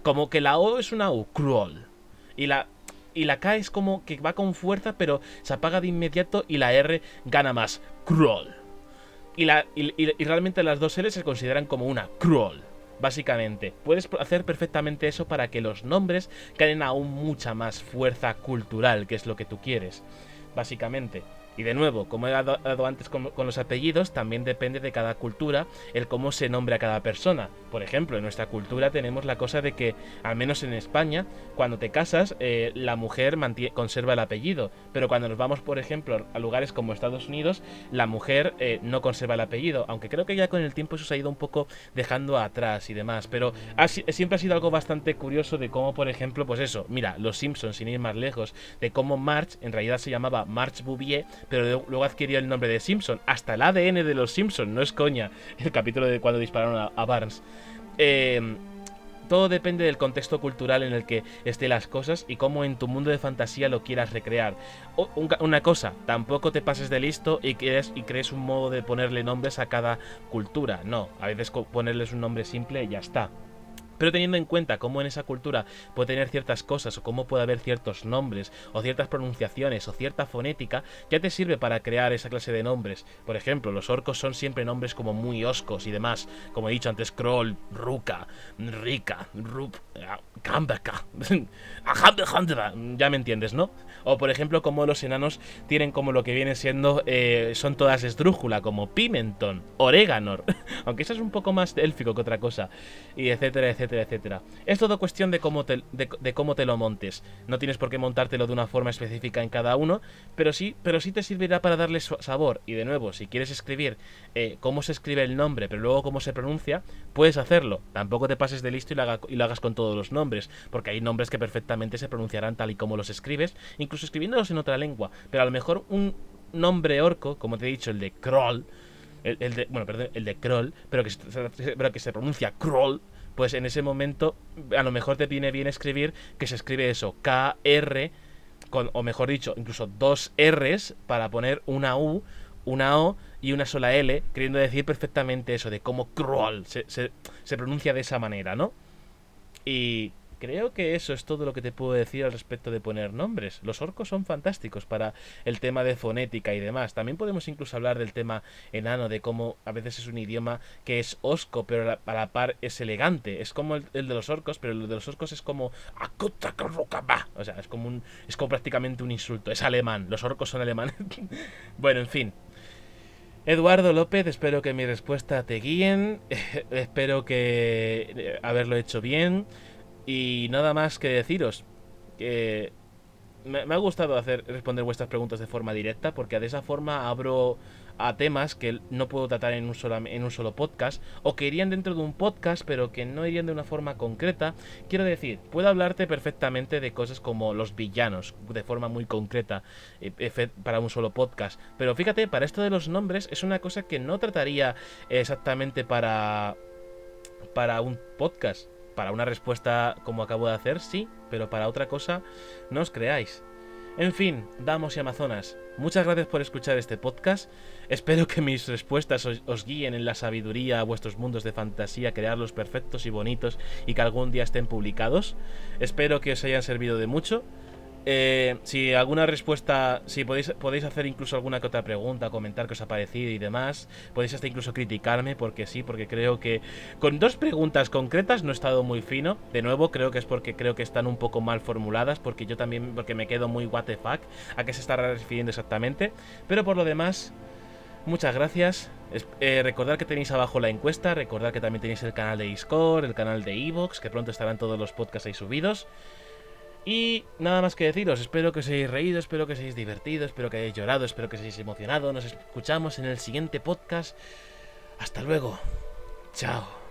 Como que la O es una U, Kroll. Y la K es como que va con fuerza, pero se apaga de inmediato y la R gana más, Kroll. Y realmente las dos L se consideran como una Kroll, básicamente. Puedes hacer perfectamente eso para que los nombres ganen aún mucha más fuerza cultural, que es lo que tú quieres, básicamente. Y de nuevo, como he dado antes con los apellidos, también depende de cada cultura el cómo se nombre a cada persona. Por ejemplo, en nuestra cultura tenemos la cosa de que, al menos en España, cuando te casas, la mujer conserva el apellido. Pero cuando nos vamos, por ejemplo, a lugares como Estados Unidos, la mujer no conserva el apellido. Aunque creo que ya con el tiempo eso se ha ido un poco dejando atrás y demás. Pero siempre ha sido algo bastante curioso de cómo, por ejemplo, pues eso, mira, los Simpsons, sin ir más lejos, de cómo Marge en realidad se llamaba Marge Bouvier, pero luego adquirió el nombre de Simpson. Hasta el ADN de los Simpson, no es coña. El capítulo de cuando dispararon a Barnes. Todo depende del contexto cultural en el que estén las cosas y cómo en tu mundo de fantasía lo quieras recrear. Una cosa, tampoco te pases de listo y crees un modo de ponerle nombres a cada cultura. No, a veces ponerles un nombre simple y ya está. Pero teniendo en cuenta cómo en esa cultura puede tener ciertas cosas, o cómo puede haber ciertos nombres, o ciertas pronunciaciones, o cierta fonética, ya te sirve para crear esa clase de nombres. Por ejemplo, los orcos son siempre nombres como muy oscos y demás. Como he dicho antes, Kroll, Ruka, Rika, Rup, Kambaka, ya me entiendes, ¿no? O por ejemplo, como los enanos tienen como lo que viene siendo, son todas esdrújula, como Pimenton, Oreganor, aunque eso es un poco más élfico que otra cosa, y etcétera, etcétera, etcétera. Es todo cuestión de cómo te lo montes. No tienes por qué montártelo de una forma específica en cada uno, pero sí te servirá para darle sabor. Y de nuevo, si quieres escribir cómo se escribe el nombre, pero luego cómo se pronuncia, puedes hacerlo. Tampoco te pases de listo y lo hagas con todos los nombres, porque hay nombres que perfectamente se pronunciarán tal y como los escribes, incluso escribiéndolos en otra lengua. Pero a lo mejor un nombre orco, como te he dicho, el de Kroll, el de Kroll, pero que se pronuncia Kroll, pues en ese momento a lo mejor te viene bien escribir que se escribe eso, K-R, o mejor dicho, incluso dos R's para poner una U, una O y una sola L, queriendo decir perfectamente eso, de cómo Kroll se pronuncia de esa manera, ¿no? Y creo que eso es todo lo que te puedo decir al respecto de poner nombres. Los orcos son fantásticos para el tema de fonética y demás. También podemos incluso hablar del tema enano, de cómo a veces es un idioma que es osco, pero a la par es elegante. Es como el de los orcos, pero el de los orcos es como... O sea, es como prácticamente un insulto. Es alemán. Los orcos son alemanes. Bueno, en fin. Eduardo López, espero que mi respuesta te guíen. Espero que haberlo hecho bien. Y nada más que deciros que me ha gustado responder vuestras preguntas de forma directa, porque de esa forma abro a temas que no puedo tratar en un solo podcast, o que irían dentro de un podcast pero que no irían de una forma concreta. Quiero decir, puedo hablarte perfectamente de cosas como los villanos de forma muy concreta para un solo podcast, pero fíjate, para esto de los nombres es una cosa que no trataría exactamente para un podcast. Para una respuesta como acabo de hacer, sí, pero para otra cosa, no os creáis. En fin, damos y amazonas, muchas gracias por escuchar este podcast. Espero que mis respuestas os guíen en la sabiduría a vuestros mundos de fantasía, crearlos perfectos y bonitos y que algún día estén publicados. Espero que os hayan servido de mucho. Si alguna respuesta, si podéis hacer incluso alguna que otra pregunta, comentar qué os ha parecido y demás. Podéis hasta incluso criticarme, porque sí, porque creo que con 2 preguntas concretas no he estado muy fino. De nuevo, creo que es porque creo que están un poco mal formuladas, porque yo también, porque me quedo muy what the fuck, a qué se estará refiriendo exactamente. Pero por lo demás, muchas gracias. Recordad que tenéis abajo la encuesta, recordad que también tenéis el canal de Discord, el canal de Evox, que pronto estarán todos los podcasts ahí subidos. Y nada más que deciros, espero que os hayáis reído, espero que os hayáis divertido, espero que hayáis llorado, espero que os hayáis emocionado. Nos escuchamos en el siguiente podcast. Hasta luego. Chao.